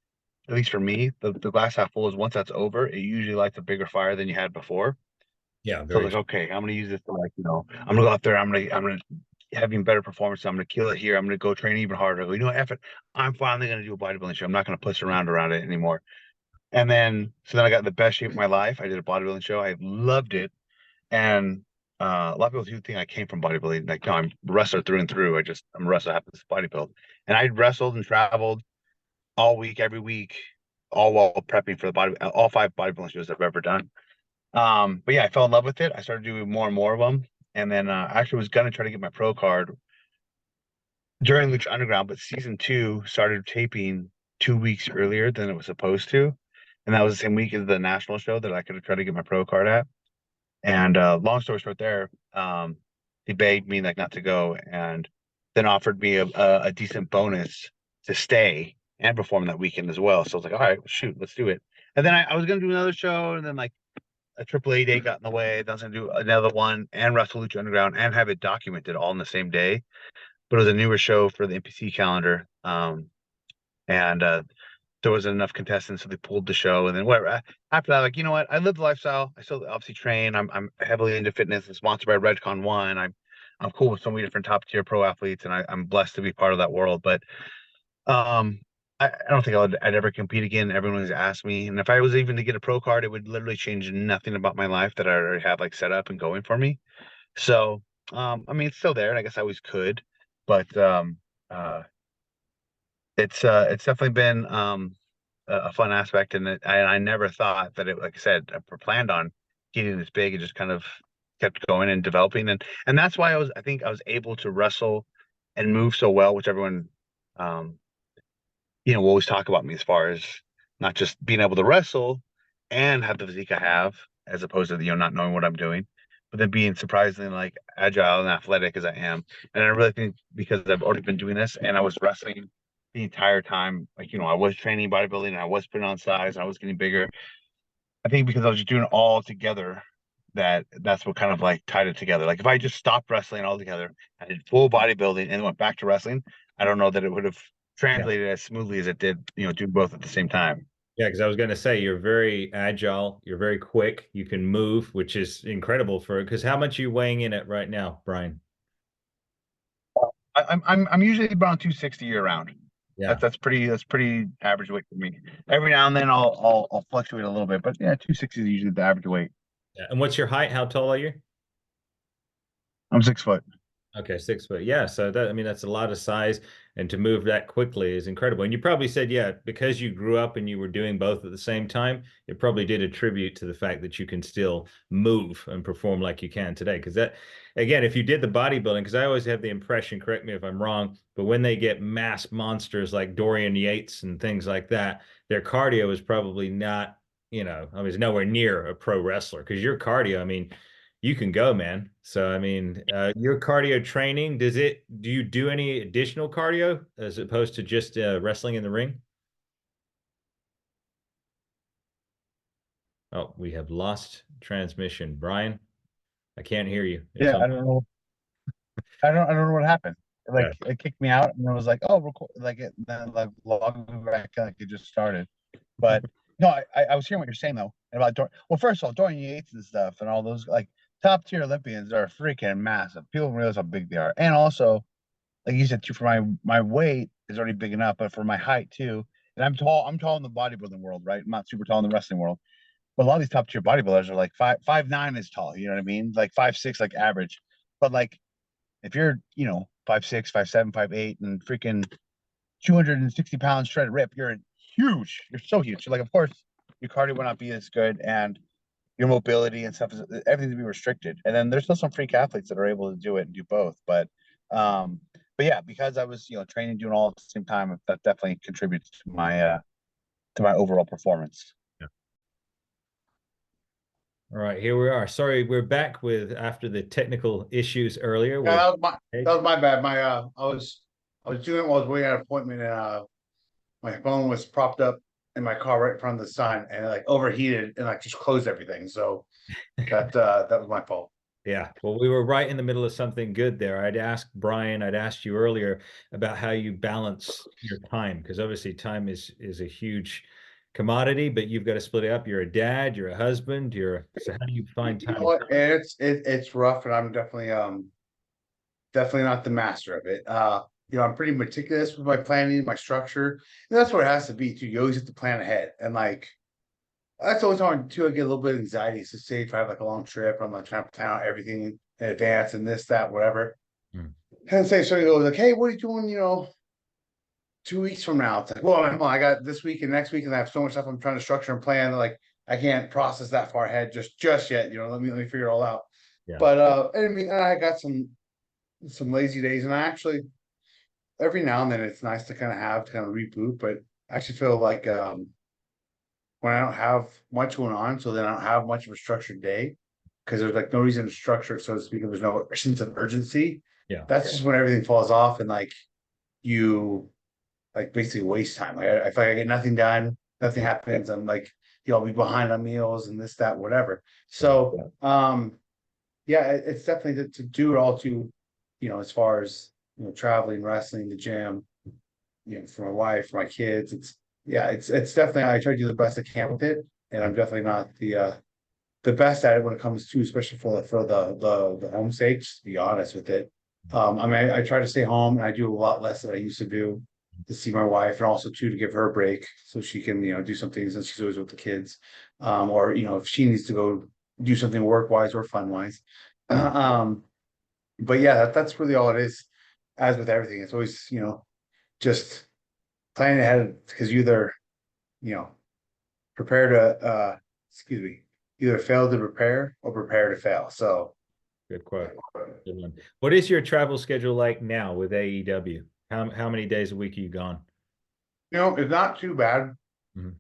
Speaker 4: at least for me, the glass half full is once that's over, it usually lights a bigger fire than you had before.
Speaker 1: Yeah,
Speaker 4: So I
Speaker 1: very
Speaker 4: was
Speaker 1: true.
Speaker 4: like, okay, I'm gonna use this to like, I'm gonna go out there, I'm gonna having better performance, I'm gonna kill it here, I'm gonna go train even harder. You know what, F it, I'm finally gonna do a bodybuilding show. I'm not gonna push around it anymore. And then so then I got in the best shape of my life. I did a bodybuilding show. I loved it. And a lot of people do think I came from bodybuilding. Like, no, I'm a wrestler through and through. I'm a wrestler, I happen to bodybuild. And I wrestled and traveled all week, every week, all while prepping for all five bodybuilding shows I've ever done. But yeah, I fell in love with it. I started doing more and more of them. And then I actually was gonna try to get my pro card during Lucha Underground, but season two started taping 2 weeks earlier than it was supposed to. And that was the same week as the national show that I could have tried to get my pro card at. And long story short, there, he begged me like not to go, and then offered me a decent bonus to stay and perform that weekend as well. So I was like, all right, well, shoot, let's do it. And then I was gonna do another show, and then like a AAA day got in the way. I was gonna do another one and Wrestle Lucha Underground and have it documented all in the same day. But it was a newer show for the NPC calendar, and there wasn't enough contestants, so they pulled the show. And then whatever. After that, like, you know what? I live the lifestyle. I still obviously train. I'm heavily into fitness. I'm sponsored by Redcon One. I'm cool with so many different top tier pro athletes, and I'm blessed to be part of that world. But um, I don't think I'd ever compete again. Everyone has asked me, and if I was even to get a pro card, it would literally change nothing about my life that I already have like set up and going for me. So, I mean, it's still there, and I guess I always could, but uh, it's definitely been a fun aspect, and I never thought that it, like I said, I planned on getting this big. It just kind of kept going and developing, and that's why I think I was able to wrestle and move so well, which everyone, um, will always talk about me as far as not just being able to wrestle and have the physique I have, as opposed to not knowing what I'm doing, but then being surprisingly like agile and athletic as I am. And I really think because I've already been doing this and I was wrestling the entire time, like I was training bodybuilding and I was putting on size and I was getting bigger. I think because I was just doing it all together, that's what kind of like tied it together. Like if I just stopped wrestling altogether, I did full bodybuilding and went back to wrestling, I don't know that it would have
Speaker 1: Yeah.
Speaker 4: translated as smoothly as it did, do both at the same time.
Speaker 1: Yeah, because I was going to say you're very agile, you're very quick, you can move, which is incredible for because how much are you weighing in at right now, Brian?
Speaker 4: I'm usually around 260 year round.
Speaker 1: Yeah.
Speaker 4: That's pretty average weight for me. Every now and then I'll fluctuate a little bit, but yeah, 260 is usually the average weight.
Speaker 1: Yeah. And what's your height? How tall are you?
Speaker 4: I'm 6 foot.
Speaker 1: Okay, 6 foot. Yeah, so that I mean that's a lot of size, and to move that quickly is incredible. And you probably said, yeah, because you grew up and you were doing both at the same time, it probably did attribute to the fact that you can still move and perform like you can today. Because that, again, if you did the bodybuilding, because I always have the impression, correct me if I'm wrong, but when they get mass monsters like Dorian Yates and things like that, their cardio is probably not, I mean, it's nowhere near a pro wrestler. Because your cardio, I mean you can go, man. So, I mean, your cardio training, do you do any additional cardio as opposed to just wrestling in the ring? Oh, we have lost transmission. Brian, I can't hear you. It's
Speaker 4: Yeah,
Speaker 1: on.
Speaker 4: I don't know. I don't know what happened.
Speaker 1: Yeah.
Speaker 4: Like it kicked me out, and it was like, oh, record, like it then like log me back, like it just started. But no, I was hearing what you're saying though about well, first of all, Dorian Yates and stuff, and all those like top tier Olympians are freaking massive. People don't realize how big they are, and also like you said too, for my weight is already big enough, but for my height too, and I'm tall. I'm tall in the bodybuilding world, right? I'm not super tall in the wrestling world, but a lot of these top tier bodybuilders are like 5'9" is tall. You know what I mean? Like 5'6" like average, but like if you're, 5'6", 5'7", 5'8", and freaking 260 pounds shredded rip, you're huge. You're so huge. Like, of course, your cardio will not be as good, and your mobility and stuff is everything to be restricted. And then there's still some freak athletes that are able to do it and do both. Um, but yeah, because I was, training, doing all at the same time, that definitely contributes to my overall performance.
Speaker 1: All right, here we are. Sorry, we're back with after the technical issues earlier
Speaker 2: Yeah,
Speaker 1: with.
Speaker 2: that was my bad. I was doing it while I was waiting at an appointment, and my phone was propped up in my car right in front of the sun, and it like overheated and like just closed everything. So that was my fault.
Speaker 1: Yeah, well, we were right in the middle of something good there. I'd asked you earlier about how you balance your time, because obviously time is a huge commodity, but you've got to split it up. You're a dad, you're a husband, so how do you find
Speaker 2: You know
Speaker 1: time?
Speaker 2: what? And it's rough, and I'm definitely not the master of it. I'm pretty meticulous with my planning, my structure, and that's what it has to be too. You always have to plan ahead, and like that's the only time too I get a little bit of anxiety. So say if I have like a long trip, I'm like trying to plan out everything in advance and this, that, whatever.
Speaker 1: Hmm.
Speaker 2: And say somebody goes like, "Hey, what are you doing? 2 weeks from now?" It's like, well, come on, I got this week and next week, and I have so much stuff I'm trying to structure and plan. Like, I can't process that far ahead just yet. You know, let me figure it all out.
Speaker 1: Yeah.
Speaker 2: But I mean, I got some lazy days, and I actually every now and then it's nice to kind of reboot. But I actually feel like when I don't have much going on, so then I don't have much of a structured day because there's like no reason to structure it, so to speak. If there's no sense of urgency.
Speaker 1: Yeah.
Speaker 2: That's just when everything falls off, and like you like basically waste time. Like I feel like I get nothing done, nothing happens. I'm like, I'll be behind on meals and this, that, whatever. So yeah, it's definitely to do it all to, as far as traveling, wrestling, the gym, for my wife, for my kids. It's definitely I try to do the best I can with it. And I'm definitely not the best at it when it comes to, especially for the home sakes, to be honest with it. I mean, I try to stay home and I do a lot less than I used to do to see my wife, and also too to give her a break so she can, do some things since she's always with the kids. Or if she needs to go do something work wise or fun wise. Um, but yeah, that's really all it is. As with everything, it's always, just planning ahead because you either, you know, prepare to excuse me, either fail to prepare or prepare to fail. So
Speaker 1: Good quote. Good one. What is your travel schedule like now with AEW? How many days a week are you gone?
Speaker 2: it's not too bad.
Speaker 1: Mhm.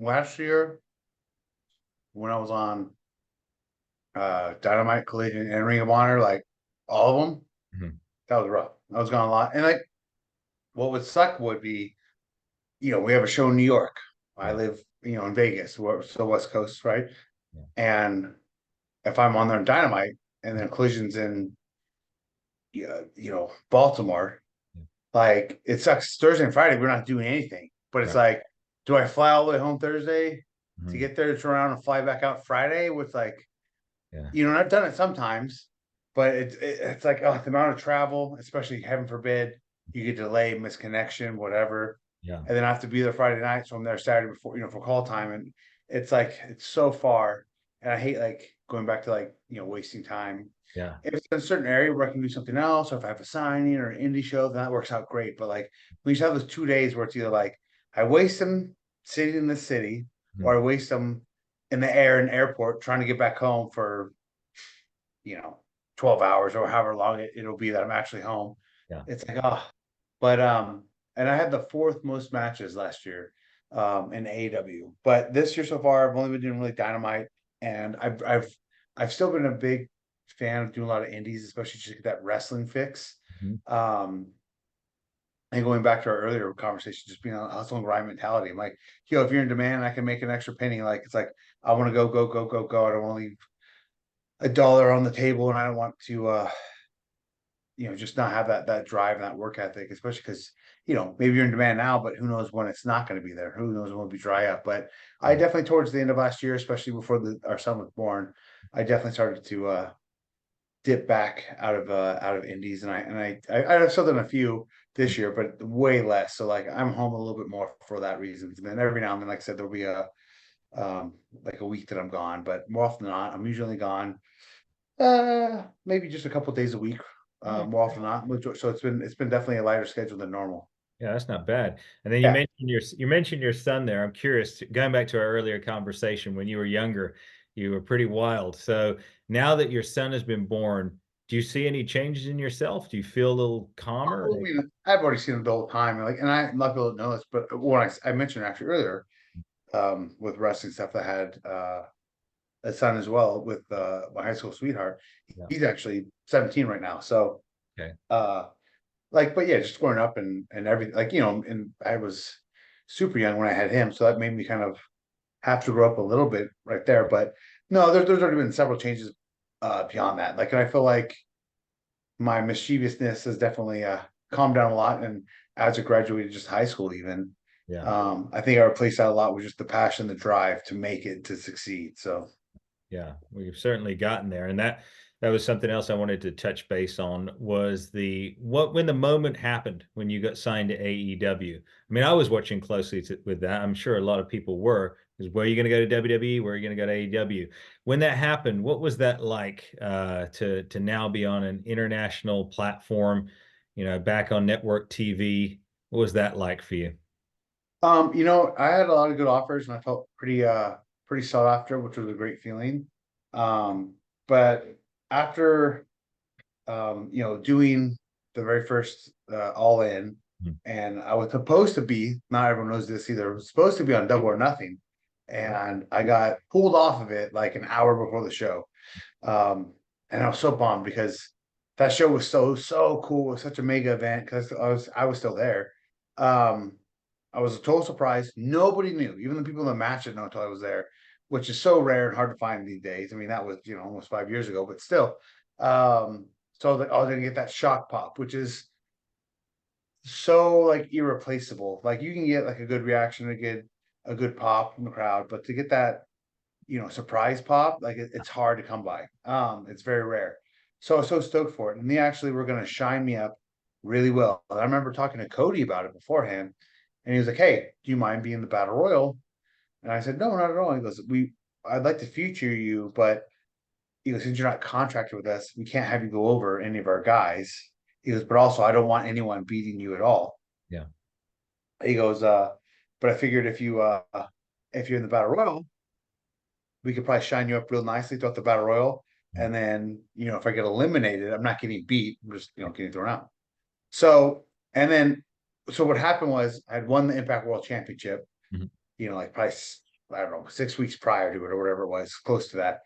Speaker 2: Last year when I was on Dynamite, Collision, and Ring of Honor, like all of them,
Speaker 1: Mhm.
Speaker 2: that was rough. I was gone a lot. And like what would suck would be, we have a show in New York. I
Speaker 1: Yeah.
Speaker 2: live, in Vegas, so West Coast, right?
Speaker 1: Yeah.
Speaker 2: And if I'm on there in Dynamite and then Collision's in Baltimore,
Speaker 1: Yeah.
Speaker 2: like it sucks. Thursday and Friday, we're not doing anything. But it's
Speaker 1: Right.
Speaker 2: like, do I fly all the way home Thursday to
Speaker 1: Mhm.
Speaker 2: get there to turn around and fly back out Friday? With like,
Speaker 1: Yeah.
Speaker 2: and I've done it sometimes, but it's like, the amount of travel, especially heaven forbid, you get delayed, misconnection, whatever.
Speaker 1: Yeah.
Speaker 2: And then I have to be there Friday night, so I'm there Saturday before, for call time. And it's like it's so far. And I hate like going back to like, wasting time.
Speaker 1: Yeah.
Speaker 2: If it's in a certain area where I can do something else, or if I have a signing or an indie show, then that works out great. But like we just have those 2 days where it's either like I waste them sitting in the city, or I
Speaker 1: Mhm.
Speaker 2: waste them in the air and airport trying to get back home for, you know, 12 hours or however long it'll be that I'm actually home.
Speaker 1: Yeah.
Speaker 2: It's like, but and I had the fourth most matches last year in AEW. But this year so far, I've only been doing really Dynamite, and I've still been a big fan of doing a lot of indies, especially just to get that wrestling fix.
Speaker 1: Mhm.
Speaker 2: Um, and going back to our earlier conversation, just being on hustle and grind mentality. I'm like, if you're in demand, I can make an extra penny. Like it's like I want to go, go, go, go, go. I don't want to leave $1 on the table, and I don't want to just not have that drive and that work ethic, especially because maybe you're in demand now, but who knows when it's not going to be there, who knows when it'll be dry up. But I definitely, towards the end of last year, especially before our son was born, I definitely started to dip back out of indies, and I've still done a few this year, but way less. So like I'm home a little bit more for that reason. And then every now and then, like I said, there'll be like a week that I'm gone, but more often than not I'm usually gone maybe just a couple days a week,
Speaker 1: Oh,
Speaker 2: more often than not. So it's been definitely a lighter schedule than normal.
Speaker 1: yeah, that's not bad. And then
Speaker 2: Yeah.
Speaker 1: you mentioned your son there. I'm curious, going back to our earlier conversation, when you were younger, you were pretty wild. So now that your son has been born, do you see any changes in yourself? Do you feel a little calmer?
Speaker 2: I mean, I've already seen it the whole time, and I'm not able to know this, but when I mentioned actually earlier, with wrestling stuff, I had a son as well with my high school sweetheart.
Speaker 1: Yeah.
Speaker 2: He's actually 17 right now. So
Speaker 1: Okay.
Speaker 2: but yeah, just growing up and everything, like and I was super young when I had him, so that made me kind of have to grow up a little bit right there. But no, there's already been several changes beyond that. Like, and I feel like my mischievousness has definitely calmed down a lot. And as I graduated just high school, even
Speaker 1: Yeah.
Speaker 2: I think I replaced that a lot with just the passion, the drive to make it, to succeed. So
Speaker 1: Yeah, we've certainly gotten there. And that was something else I wanted to touch base on was when the moment happened when you got signed to AEW. I mean, I was watching closely with that. I'm sure a lot of people were. Is where are you going to go to WWE? Where are you going to go to AEW? When that happened, what was that like to now be on an international platform, back on network TV? What was that like for you?
Speaker 2: I had a lot of good offers, and I felt pretty pretty sought after, which was a great feeling. But after doing the very first All In, and I was supposed to be, not everyone knows this either, I was supposed to be on Double or Nothing, and I got pulled off of it like an hour before the show. And I was so bummed because that show was so cool. It was such a mega event because I was still there. I was a total surprise. Nobody knew, even the people in the match didn't know until I was there, which is so rare and hard to find these days. I mean, that was almost 5 years ago, but still. So I was like, oh, gonna get that shock pop, which is so like irreplaceable. Like you can get like a good reaction, a good pop from the crowd, but to get that surprise pop, like it's hard to come by. It's very rare. So I was so stoked for it. And they actually were gonna shine me up really well. I remember talking to Cody about it beforehand, and he was like, hey, do you mind being the Battle Royal? And I said, no, not at all. He goes, I'd like to feature you, but since you're not contracted with us, we can't have you go over any of our guys. He goes, but also I don't want anyone beating you at all.
Speaker 1: Yeah.
Speaker 2: He goes, but I figured if you're in the Battle Royal, we could probably shine you up real nicely throughout the Battle Royal. And then, if I get eliminated, I'm not getting beat. I'm just, getting thrown out. So what happened was I had won the Impact World Championship, like probably, I don't know, 6 weeks prior to it or whatever it was, close to that.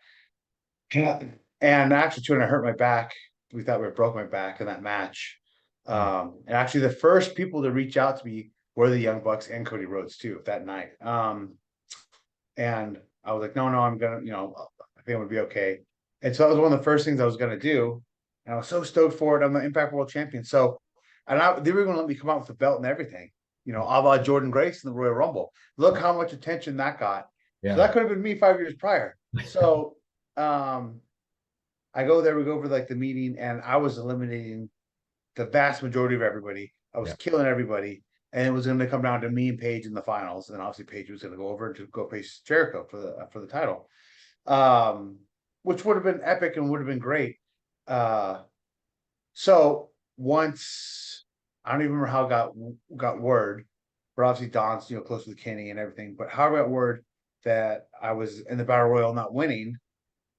Speaker 2: And actually, too, when I hurt my back, we thought we broke my back in that match. And actually, the first people to reach out to me were the Young Bucks and Cody Rhodes too that night. And I was like, no, I'm gonna, I think it would be okay. And so that was one of the first things I was gonna do, and I was so stoked for it. I'm the Impact World Champion, so they were gonna let me come out with the belt and everything, a la Jordan Grace in the Royal Rumble. Look how much attention that got.
Speaker 1: Yeah.
Speaker 2: So that could have been me 5 years prior. So I go there, we go over like the meeting, and I was eliminating the vast majority of everybody. I was killing everybody, and it was going to come down to me and Paige in the finals. And obviously, Paige was going to go over to go face Jericho for the title, which would have been epic and would have been great. So once I don't even remember how I got word, but obviously Don's close with Kenny and everything. But how I got word that I was in the Battle Royal not winning,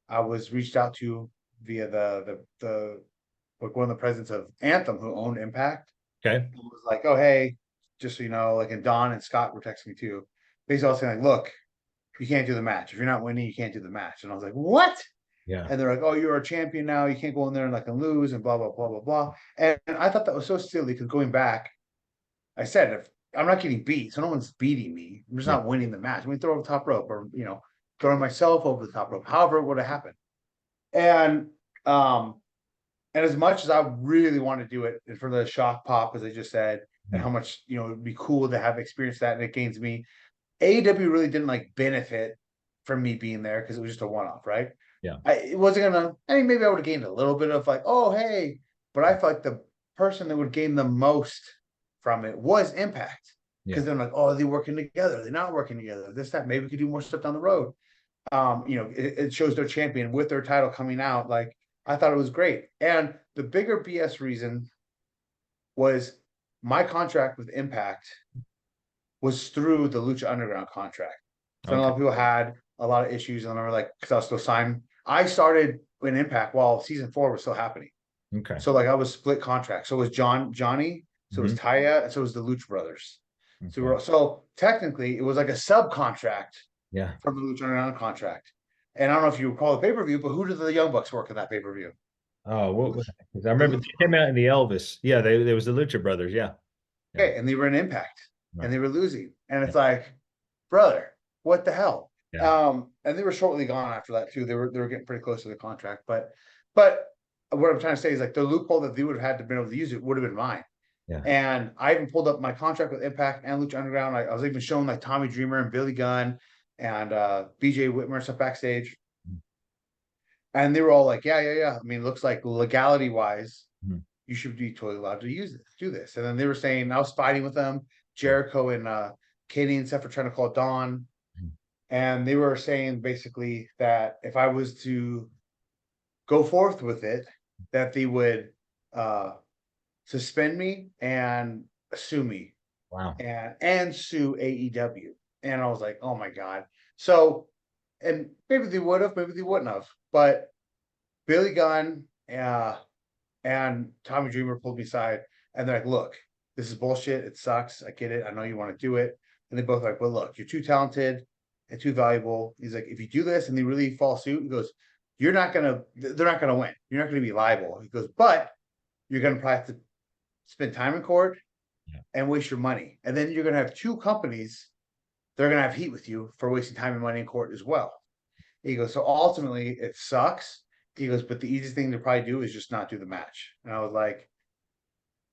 Speaker 2: I was reached out to via the like one of the presidents of Anthem who owned Impact.
Speaker 1: Okay.
Speaker 2: Who was like, oh hey, just so you know, like, and Don and Scott were texting me too. Basically, I was saying like, look, you can't do the match. If you're not winning, you can't do the match. And I was like, what?
Speaker 1: Yeah.
Speaker 2: And they're like, oh, you're a champion now. You can't go in there and like and lose and blah blah blah blah blah. And I thought that was so silly because going back, I said if I'm not getting beat, so no one's beating me. I'm just not winning the match. I'm gonna throw over the top rope or throwing myself over the top rope. However, it would have happened. And as much as I really want to do it for the shock pop, as I just said, and how much it'd be cool to have experienced that and it gains me. AEW really didn't like benefit from me being there because it was just a one-off, right?
Speaker 1: Yeah.
Speaker 2: It wasn't gonna. I mean, maybe I would have gained a little bit of like, oh hey, but I felt like the person that would gain the most from it was Impact because they're like, oh, they're working together, they're not working together. This that maybe we could do more stuff down the road. It shows their champion with their title coming out. Like I thought it was great, and the bigger BS reason was my contract with Impact was through the Lucha Underground contract. So a lot of people had a lot of issues, and I remember like because I was still signed. I started in Impact while season 4 was still happening.
Speaker 1: Okay.
Speaker 2: So like I was split contract. So it was Johnny, so it was tiar'a, and so it was the Lucha Brothers. Okay. So technically it was like a subcontract from the Lucha Underground contract. And I don't know if you recall the pay-per-view, but who did the Young Bucks work in that pay-per-view?
Speaker 1: Oh, what was I remember they came out in the Elvis. Yeah, there was the Lucha Brothers. Yeah.
Speaker 2: Okay, and they were in Impact, and they were losing, and it's like, brother, what the hell? Yeah. And they were shortly gone after that too. They were getting pretty close to the contract, but what I'm trying to say is like the loophole that they would have had to been able to use it would have been mine. Yeah. And I even pulled up my contract with Impact and Lucha Underground. I was even showing like Tommy Dreamer and Billy Gunn and BJ Whitmer and stuff backstage. And they were all like, yeah. I mean, it looks like legality wise, you should be totally allowed to do this. And then they were saying, I was fighting with them, Jericho and Katie and stuff were trying to call Dawn. And they were saying basically that if I was to go forth with it, that they would suspend me and sue me.
Speaker 1: Wow.
Speaker 2: And sue AEW. And I was like, oh my God. So and maybe they would have, maybe they wouldn't have. But Billy Gunn and Tommy Dreamer pulled me aside, and they're like, "Look, this is bullshit. It sucks. I get it. I know you want to do it." And they both like, "Well, look, you're too talented and too valuable." He's like, "If you do this and they really fall suit," he goes, "You're not gonna. They're not gonna win. You're not gonna be liable." He goes, "But you're gonna probably have to spend time in court and waste your money, and then you're gonna have two companies. They're gonna have heat with you for wasting time and money in court as well." He goes, "So ultimately, it sucks." He goes, "But the easiest thing to probably do is just not do the match." And I was like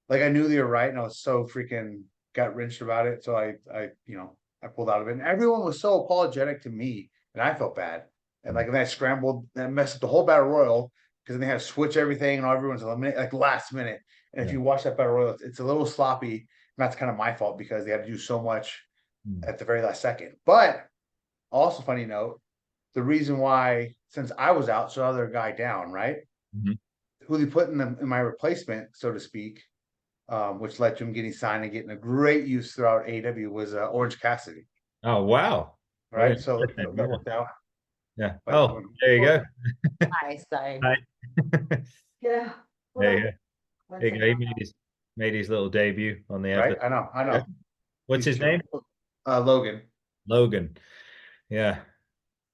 Speaker 2: I knew they were right, and I was so freaking got wrenched about it. So I pulled out of it, and everyone was so apologetic to me, and I felt bad. And then I scrambled and messed up the whole battle royal because then they had to switch everything, and everyone's eliminated like last minute. And if you watch that battle royal, it's a little sloppy, and that's kind of my fault because they had to do so much at the very last second. But also, funny note, the reason why, since I was out, so other guy down, right? Who they put in my replacement, so to speak, which led to him getting signed and getting a great use throughout AEW was Orange Cassidy,
Speaker 1: Oh, wow.
Speaker 2: right? So
Speaker 1: Okay.
Speaker 2: that worked out.
Speaker 1: Yeah.
Speaker 2: But,
Speaker 1: Oh, there you go.
Speaker 5: Hi, sorry.
Speaker 1: Hi.
Speaker 5: Yeah.
Speaker 1: There you go. There you go. He made his little debut on the
Speaker 2: Right?
Speaker 1: episode.
Speaker 2: I know.
Speaker 1: What's
Speaker 2: He's
Speaker 1: his name?
Speaker 2: Logan.
Speaker 1: Logan. Yeah.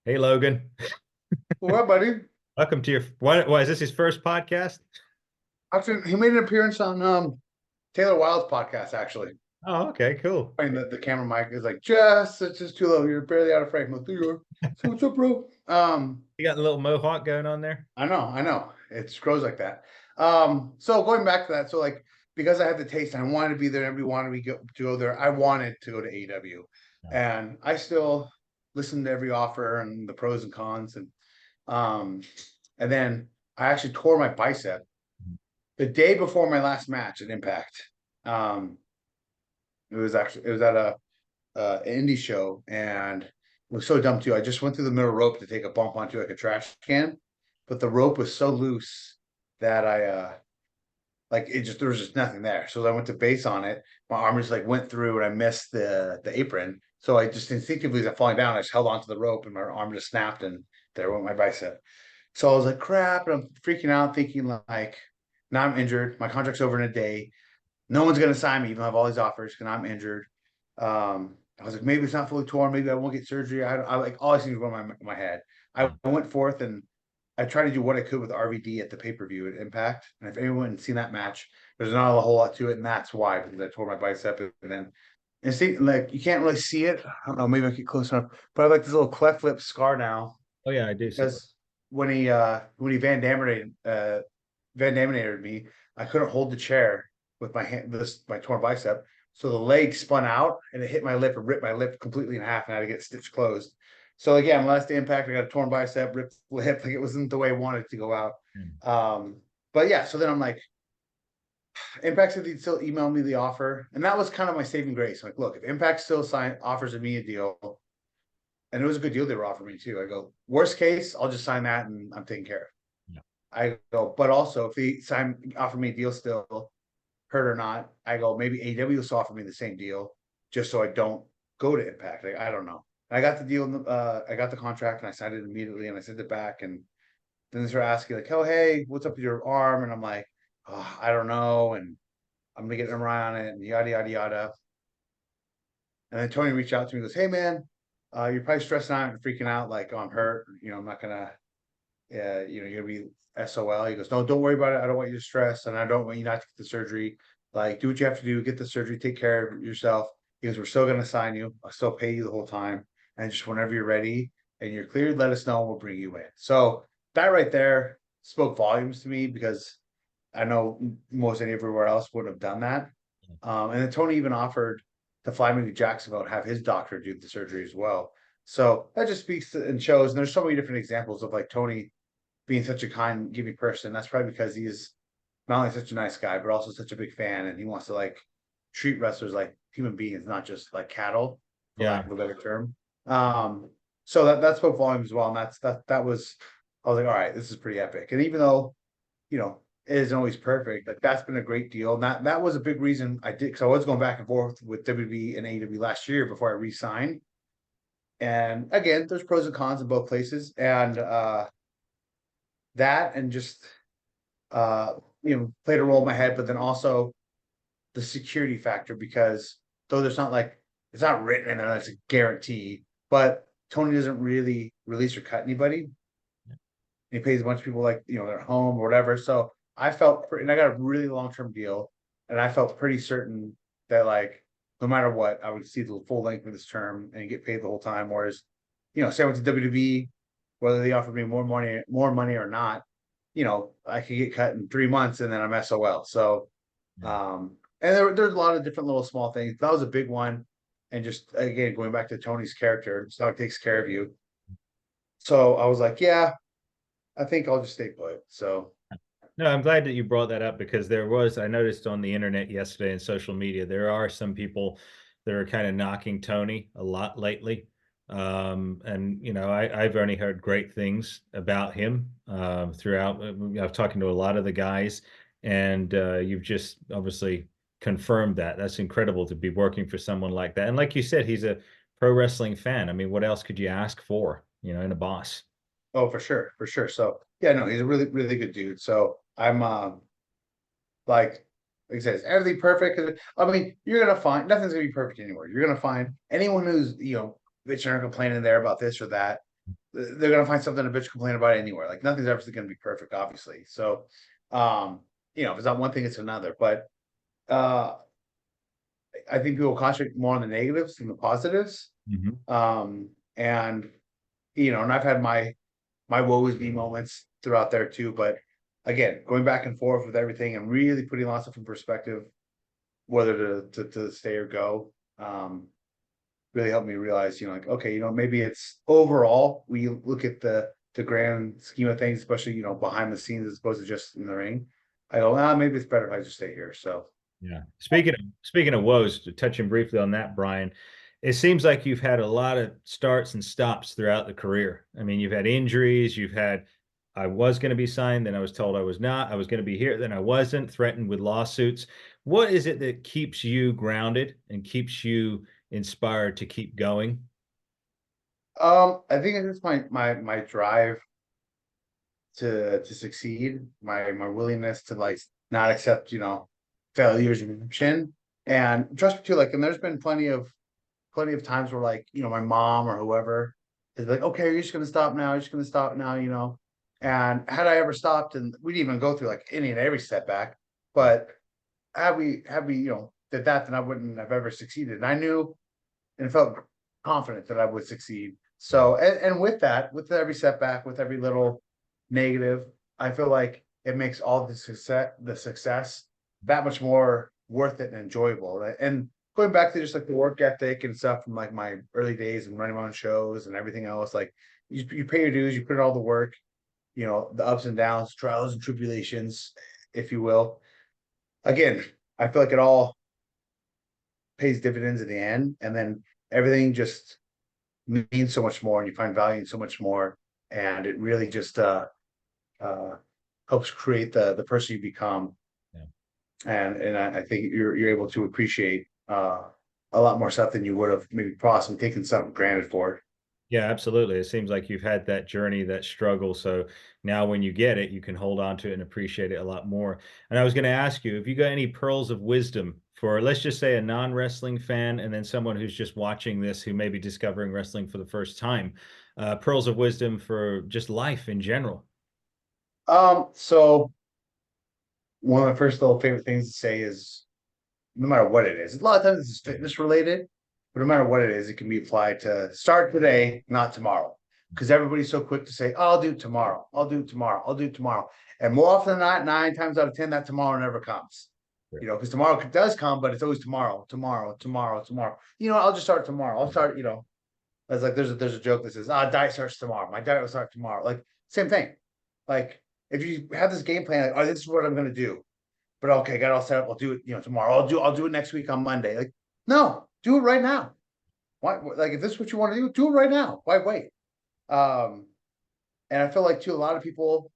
Speaker 1: Hey, Logan.
Speaker 2: Well, buddy.
Speaker 1: Welcome to your, why is this his first podcast?
Speaker 2: Actually, he made an appearance on Taylor Wilde's podcast, actually.
Speaker 1: Oh, okay, cool.
Speaker 2: And the camera mic is like, Jess, it's just too low. You're barely out of frame. I'm like, you are. So what's up, bro?
Speaker 1: You got a little mohawk going on there?
Speaker 2: I know. It grows like that. So going back to that, so like because I had the taste, I wanted to be there, everybody wanted me to go there. I wanted to go to AEW. And I still listened to every offer and the pros and cons. And then I actually tore my bicep the day before my last match at Impact. It was at a indie show, and it was so dumb too. I just went through the middle rope to take a bump onto like a trash can, but the rope was so loose that I there was just nothing there. So I went to base on it. My arm just like went through, and I missed the apron. So I just instinctively, as I'm falling down, I just held onto the rope, and my arm just snapped, and there went my bicep. So I was like, crap, and I'm freaking out, thinking like, now I'm injured. My contract's over in a day. No one's gonna sign me, even though I have all these offers, because I'm injured. I was like, maybe it's not fully torn, maybe I won't get surgery. I like all these things were in my head. I went forth and I tried to do what I could with RVD at the pay-per-view at Impact. And if anyone had seen that match, there's not a whole lot to it, and that's why, because I tore my bicep, and then and see, like, you can't really see it. I don't know, maybe I get close enough, but I have like this little cleft lip scar now.
Speaker 1: Oh yeah, I do.
Speaker 2: Because when he Van Daminated me, I couldn't hold the chair with my hand, my torn bicep. So the leg spun out and it hit my lip and ripped my lip completely in half, and I had to get stitched closed. So again, last Impact, I got a torn bicep, ripped lip, like it wasn't the way I wanted it to go out. But yeah, so then I'm like, Impact said they'd still email me the offer, and that was kind of my saving grace. I'm like, look, if Impact still offers me a deal, and it was a good deal they were offering me too. I go, worst case, I'll just sign that and I'm taken care of.
Speaker 1: Yeah.
Speaker 2: I go, but also if they offer me a deal still, hurt or not, I go, maybe AEW will offer me the same deal just so I don't go to Impact. Like, I don't know. I got the deal, I got the contract and I signed it immediately and I sent it back, and then they start asking like, oh, hey, what's up with your arm? And I'm like, oh, I don't know, and I'm gonna get an MRI on it and yada yada yada. And then Tony reached out to me and goes, hey man, you're probably stressing out and freaking out, like, oh, I'm hurt, I'm not gonna you're gonna be SOL. He goes, no, don't worry about it. I don't want you to stress, and I don't want you not to get the surgery. Like, do what you have to do, get the surgery, take care of yourself. He goes, we're still gonna sign you. I'll still pay you the whole time. And just whenever you're ready and you're cleared, let us know and we'll bring you in. So that right there spoke volumes to me, because I know most everywhere else wouldn't have done that. And then Tony even offered to fly me to Jacksonville and have his doctor do the surgery as well. So that just speaks to, and shows, and there's so many different examples of like Tony being such a kind, giving person. That's probably because he's not only such a nice guy, but also such a big fan, and he wants to like treat wrestlers like human beings, not just like cattle, for lack of a better term. So that spoke volumes as well, and that was, I was like, all right, this is pretty epic. And even though, it isn't always perfect, like that's been a great deal. And that was a big reason I did, because I was going back and forth with WWE and AEW last year before I re-signed. And again, there's pros and cons in both places. And that and just played a role in my head, but then also the security factor, because though there's not like it's not written in there, that's a guarantee, but Tony doesn't really release or cut anybody. He pays a bunch of people like their home or whatever. So I felt and I got a really long-term deal, and I felt pretty certain that like no matter what, I would see the full length of this term and get paid the whole time. Whereas, say I went to WWE, whether they offered me more money or not, I could get cut in 3 months and then I'm SOL. So and there's a lot of different little small things. That was a big one. And just again, going back to Tony's character, it's how he takes care of you. So I was like, yeah, I think I'll just stay put. So
Speaker 1: No, I'm glad that you brought that up, because I noticed on the internet yesterday and social media, there are some people that are kind of knocking Tony a lot lately. And I've only heard great things about him throughout. I've talking to a lot of the guys, and you've just obviously confirmed that. That's incredible to be working for someone like that. And like you said, he's a pro wrestling fan. I mean, what else could you ask for, in a boss?
Speaker 2: oh, for sure, for sure. So yeah, no, he's a really, really good dude. So I'm like I said, is everything perfect? I mean, you're gonna find nothing's gonna be perfect anywhere. You're gonna find anyone who's bitching or complaining there about this or that. They're gonna find something to bitch complain about anywhere. Like nothing's ever gonna be perfect, obviously. So, if it's not one thing, it's another. But uh, I think people concentrate more on the negatives than the positives.
Speaker 1: Mhm.
Speaker 2: And and I've had my woe is me moments throughout there too. But again, going back and forth with everything and really putting lots of in perspective, whether to stay or go, really helped me realize, like, okay, maybe it's overall, we look at the grand scheme of things, especially, behind the scenes as opposed to just in the ring. I go, maybe it's better if I just stay here. So
Speaker 1: Yeah. Speaking of woes, touching briefly on that, Brian, it seems like you've had a lot of starts and stops throughout the career. I mean, you've had injuries, I was going to be signed, then I was told I was not. I was going to be here, then I wasn't, threatened with lawsuits. What is it that keeps you grounded and keeps you inspired to keep going?
Speaker 2: I think it's just my drive to succeed, my willingness to like not accept, failures and redemption. And trust me too, like, and there's been plenty of times where like, my mom or whoever is like, okay, you're just gonna stop now, you're just gonna stop now. And had I ever stopped, and we didn't even go through like any and every setback, but had we, did that, then I wouldn't have ever succeeded. And I knew and felt confident that I would succeed. So, and with that, with every setback, with every little negative, I feel like it makes all the success that much more worth it and enjoyable. And going back to just like the work ethic and stuff from like my early days and running my own shows and everything else, like you pay your dues, you put in all the work, the ups and downs, trials and tribulations, if you will. Again, I feel like it all pays dividends in the end, and then everything just means so much more, and you find value in so much more, and it really just uh helps create the person you become.
Speaker 1: Yeah.
Speaker 2: And I think you're able to appreciate a lot more stuff than you would have maybe possibly taken something granted for.
Speaker 1: Yeah, absolutely. It seems like you've had that journey, that struggle. So now when you get it, you can hold on to it and appreciate it a lot more. And I was going to ask you, if you got any pearls of wisdom for, let's just say, a non-wrestling fan, and then someone who's just watching this who may be discovering wrestling for the first time, pearls of wisdom for just life in general.
Speaker 2: So one of my first little favorite things to say is no matter what it is, a lot of times it's fitness related, but no matter what it is, it can be applied to start today, not tomorrow. Because everybody's so quick to say, oh, I'll do it tomorrow, I'll do it tomorrow, I'll do it tomorrow. And more often than not, 9 times out of 10, that tomorrow never comes. Because tomorrow does come, but it's always tomorrow. I'll just start tomorrow. I'll start, as like there's a joke that says, diet starts tomorrow. My diet will start tomorrow. Like same thing. Like if you have this game plan, like, oh, this is what I'm gonna do. But okay, got it all set up. I'll do it, tomorrow. I'll do it next week on Monday. Like, no, do it right now. Why? Like, if this is what you want to do it right now. Why wait? Um, and I feel like too, a lot of people,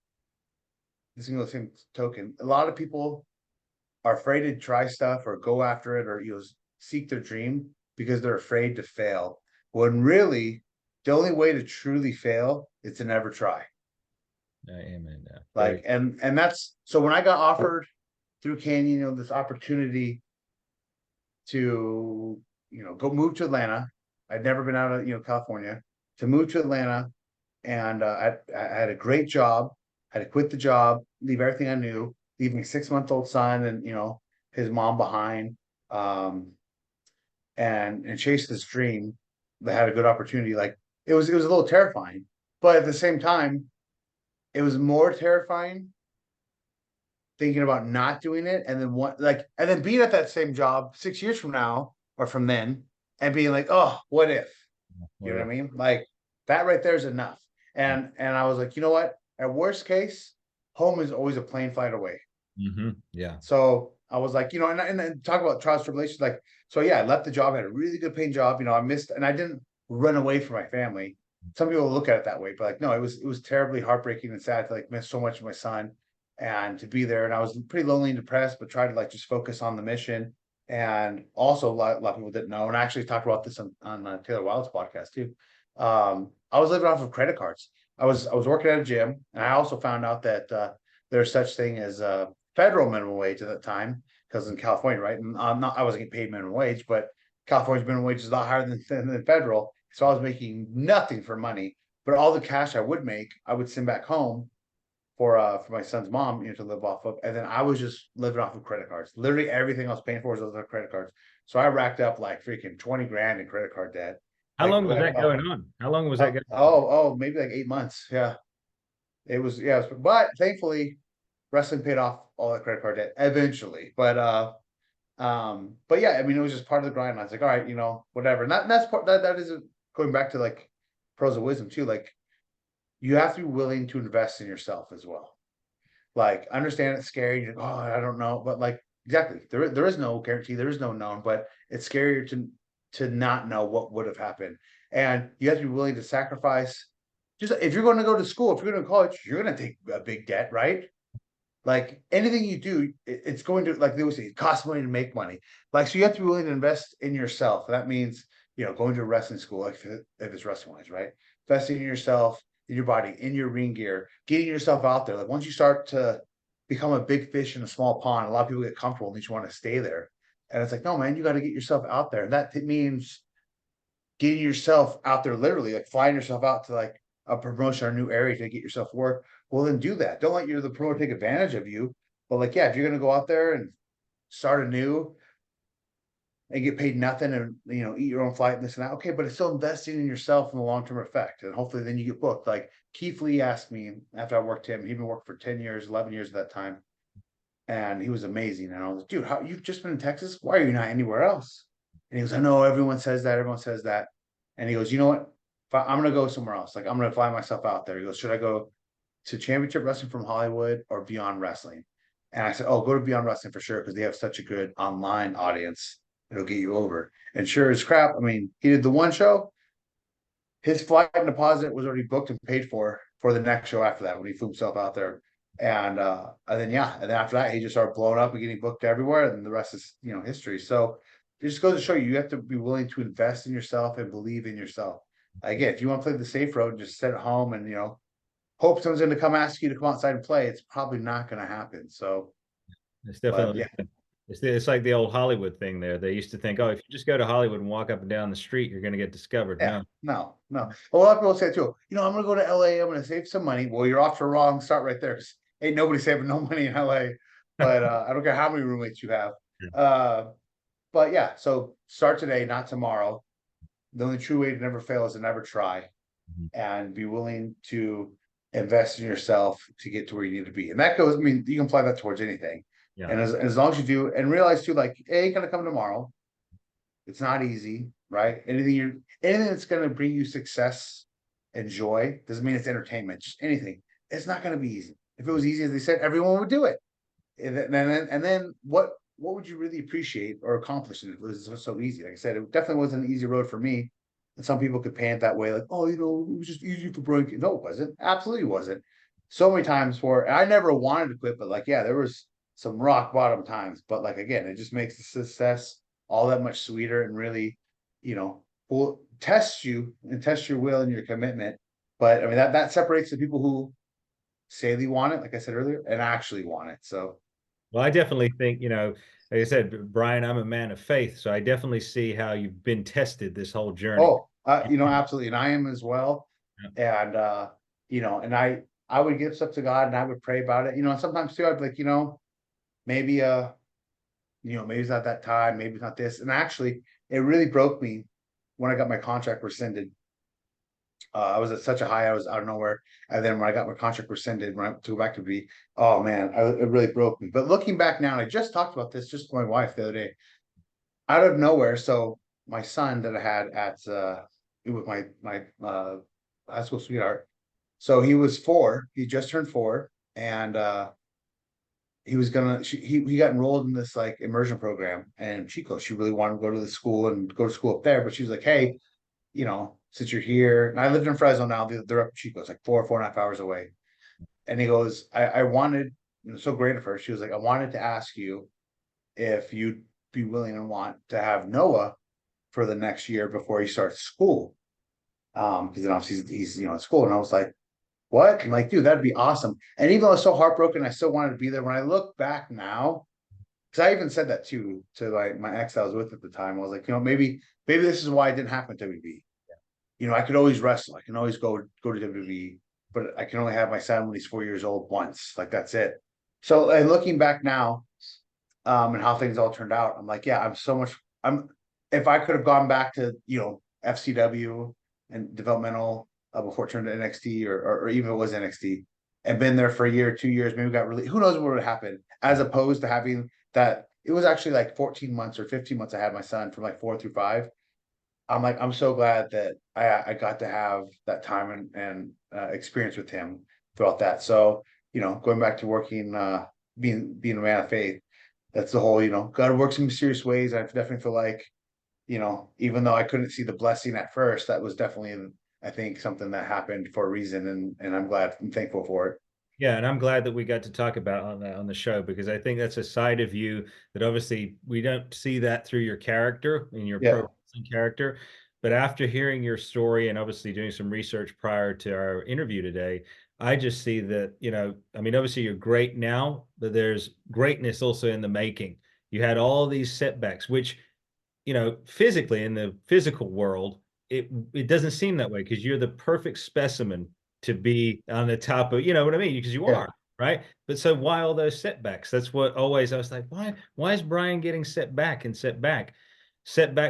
Speaker 2: this is the same token, a lot of people are afraid to try stuff or go after it or seek their dream because they're afraid to fail. When really the only way to truly fail is to never try.
Speaker 1: Amen. Yeah.
Speaker 2: Like, and that's, so when I got offered through Canyon, you know, this opportunity to, you know, go move to Atlanta. I'd never been out of, you know, California, to move to Atlanta. And I had a great job. I had to quit the job, leave everything I knew, leave my 6-month-old son and, you know, his mom behind, and chase this dream that had a good opportunity. Like, it was a little terrifying, but at the same time, it was more terrifying thinking about not doing it, and then what, like, and then being at that same job 6 years from now or from then, and being like, oh, what if? You know what I mean? Like, that right there is enough. And I was like, you know what? At worst case, home is always a plane flight away.
Speaker 1: Yeah.
Speaker 2: So I was like, you know, and talk about trials and tribulations. Like, so yeah, I left the job, had a really good paying job. You know, I missed, and I didn't run away from my family. Some people look at it that way, but like, no, it was terribly heartbreaking and sad to like miss so much of my son and to be there. And I was pretty lonely and depressed, but tried to like just focus on the mission. And also, a lot of people didn't know, and I actually talked about this on Taylor Wilde's podcast too. I was living off of credit cards. I was working at a gym, and I also found out that there's such thing as federal minimum wage at that time, because in California, right? And I wasn't getting paid minimum wage, but California's minimum wage is a lot higher than federal. So I was making nothing for money, but all the cash I would make, I would send back home for my son's mom, you know, to live off of. And then I was just living off of credit cards. Literally everything I was paying for was those credit cards. So I racked up like freaking 20 grand in credit card debt.
Speaker 1: How
Speaker 2: Like,
Speaker 1: long was that going on? How long was that going on?
Speaker 2: maybe like 8 months. Yeah. It was, yeah, but thankfully wrestling paid off all that credit card debt eventually. But yeah, I mean, it was just part of the grind. I was like, all right, you know, whatever. And that's part that is going back to like pros of wisdom too. Like, you have to be willing to invest in yourself as well. Like, understand it's scary. You're like, oh, I don't know, but like, exactly, there is no guarantee, there is no known, but it's scarier to not know what would have happened, and you have to be willing to sacrifice. Just if you're going to go to school, if you're going to college, you're going to take a big debt, right? Like anything you do, it's going to, like they always say, it costs money to make money. Like, so you have to be willing to invest in yourself. That means, you know, going to a wrestling school, like if it's wrestling wise, right? Investing in yourself, in your body, in your ring gear, getting yourself out there. Like, once you start to become a big fish in a small pond, a lot of people get comfortable and they just want to stay there. And it's like, no, man, you got to get yourself out there. And that means getting yourself out there, literally, like flying yourself out to like a promotion or a new area to get yourself work. Well, then do that. Don't let the promoter take advantage of you. But like, yeah, if you're going to go out there and start anew and get paid nothing and, you know, eat your own flight and this and that, okay, but it's still investing in yourself in the long-term effect. And hopefully then you get booked. Like Keith Lee asked me after I worked him, he'd been working for 10 years, 11 years at that time. And he was amazing. And I was like, dude, how you've just been in Texas? Why are you not anywhere else? And he goes, I know everyone says that. Everyone says that. And he goes, you know what? I'm going to go somewhere else. Like, I'm going to fly myself out there. He goes, should I go to Championship Wrestling from Hollywood or Beyond Wrestling? And I said, oh, go to Beyond Wrestling for sure, because they have such a good online audience. It'll get you over. And sure as crap, I mean, he did the one show. His flight and deposit was already booked and paid for the next show after that when he flew himself out there. And then yeah, and then after that he just started blowing up and getting booked everywhere, and the rest is, you know, history. So it just goes to show you have to be willing to invest in yourself and believe in yourself. Again, if you want to play the safe road, just sit at home and, you know, hope someone's going to come ask you to come outside and play. It's probably not going to happen. So
Speaker 1: It's definitely,
Speaker 2: yeah.
Speaker 1: it's like the old Hollywood thing there. They used to think, oh, if you just go to Hollywood and walk up and down the street, you're going to get discovered.
Speaker 2: Yeah,
Speaker 1: No.
Speaker 2: no. A lot of people say too, you know, I'm gonna go to LA, I'm gonna save some money. Well, you're off to a wrong start right there, because ain't nobody saving no money in LA. But I don't care how many roommates you have. But yeah, so start today, not tomorrow. The only true way to never fail is to never try, and be willing to invest in yourself to get to where you need to be. And that goes, I mean, you can apply that towards anything.
Speaker 1: Yeah.
Speaker 2: And as long as you do, and realize too, like, it ain't gonna come tomorrow. It's not easy, right? Anything that's going to bring you success and joy doesn't mean it's entertainment. Just anything. It's not going to be easy. If it was easy, as they said, everyone would do it. And then what would you really appreciate or accomplish if it was so easy? Like I said, it definitely wasn't an easy road for me. And some people could paint that way, like, oh, you know, it was just easy for Brian. No, it wasn't. Absolutely wasn't. So many times I never wanted to quit, but like, yeah, there was some rock bottom times. But like, again, it just makes the success all that much sweeter, and really, you know, will test you and test your will and your commitment. But I mean, that separates the people who say they want it, like I said earlier, and actually want it. So,
Speaker 1: Well, I definitely think, like I said, Brian, I'm a man of faith, so I definitely see how you've been tested this whole journey.
Speaker 2: oh, absolutely. And I am as well. And, and I would give stuff to God and I would pray about it, and sometimes too, I'd be like, maybe, maybe it's not that time, maybe it's not this. And actually, it really broke me when I got my contract rescinded. I was at such a high, I was out of nowhere. And then when I got my contract rescinded, when I to go back to be, oh man, it really broke me. But looking back now, and I just talked about this just with my wife the other day, out of nowhere. So my son that I had at with my high school sweetheart. So he was 4, he just turned 4, and he was gonna he got enrolled in this like immersion program in Chico. She really wanted to go to the school and go to school up there, but she was like, hey, since you're here, and I lived in Fresno now, they're up in Chico, it's like 4.5 hours away. And he goes, I wanted, so great of her. She was like, I wanted to ask you if you'd be willing and want to have Noah for the next year before he starts school. Because then obviously he's in school. And I was like, what? I'm like, dude, that'd be awesome. And even though I was so heartbroken, I still wanted to be there. When I look back now, because I even said that to like my ex I was with at the time. I was like, maybe this is why it didn't happen to WB. I could always wrestle. I can always go to WWE, but I can only have my son when he's 4 years old once. Like that's it. So, and looking back now, and how things all turned out, I'm like, yeah, if I could have gone back to, FCW and developmental before it turned to NXT or even if it was NXT and been there for a year, 2 years, maybe got really, who knows what would happen, as opposed to having that. It was actually like 14 months or 15 months I had my son from like 4 through 5. I'm like, I'm so glad that I got to have that time and experience with him throughout that. So, going back to working, being a man of faith, that's the whole, God works in mysterious ways. I definitely feel like, even though I couldn't see the blessing at first, that was definitely, I think, something that happened for a reason. And I'm glad and thankful for it.
Speaker 1: Yeah, and I'm glad that we got to talk about on the show, because I think that's a side of you that obviously we don't see that through your character and your pro
Speaker 2: Yeah.
Speaker 1: wrestling character. But after hearing your story and obviously doing some research prior to our interview today, I just see that, I mean, obviously you're great now, but there's greatness also in the making. You had all these setbacks, which, physically in the physical world, it doesn't seem that way, because you're the perfect specimen to be on the top of, you know what I mean? Because you
Speaker 2: Yeah.
Speaker 1: are, right? But so why all those setbacks? That's what always I was like, why is Brian getting set back and set back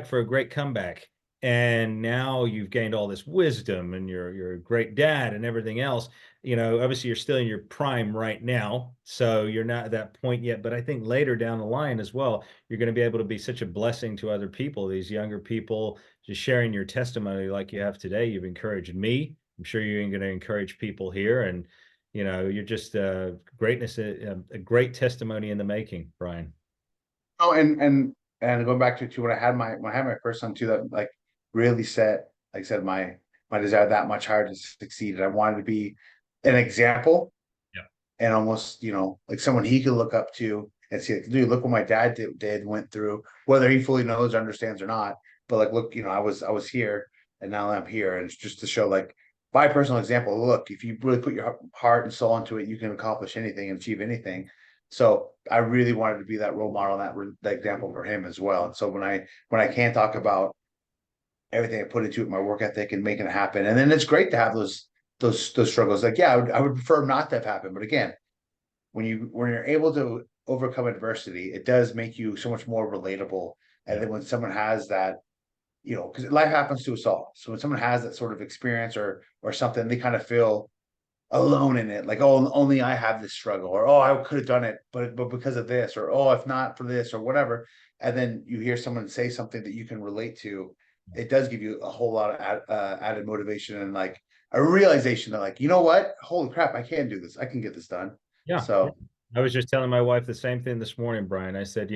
Speaker 1: for a great comeback? And now you've gained all this wisdom and you're a great dad and everything else. Obviously you're still in your prime right now, so you're not at that point yet. But I think later down the line as well, you're going to be able to be such a blessing to other people, these younger people, just sharing your testimony like you have today. You've encouraged me. I'm sure you're going to encourage people here, and you're just greatness, a great testimony in the making, Brian.
Speaker 2: Oh, and going back to when I had my first son too, that like really set, like I said, my desire that much higher to succeed. And I wanted to be an example.
Speaker 1: Yeah.
Speaker 2: And almost, like someone he could look up to and see, like, dude, look what my dad went through, whether he fully knows, understands or not. But like, look, I was here and now I'm here. And it's just to show, like, by personal example, look, if you really put your heart and soul into it, you can accomplish anything and achieve anything. So I really wanted to be that role model, and that example for him as well. And so when I can talk about everything I put into it, my work ethic and making it happen, and then it's great to have those struggles. Like, yeah, I would prefer not to have happened, but again, when you're able to overcome adversity, it does make you so much more relatable. And then when someone has that, because life happens to us all. So when someone has that sort of experience or something, they kind of feel alone in it, like, oh, only I have this struggle, or oh, I could have done it, but because of this, or oh, if not for this or whatever. And then you hear someone say something that you can relate to, it does give you a whole lot of added motivation and like a realization that, like, you know what, holy crap, I can do this, I can get this done.
Speaker 1: Yeah.
Speaker 2: So
Speaker 1: I was just telling my wife the same thing this morning, Brian. I said,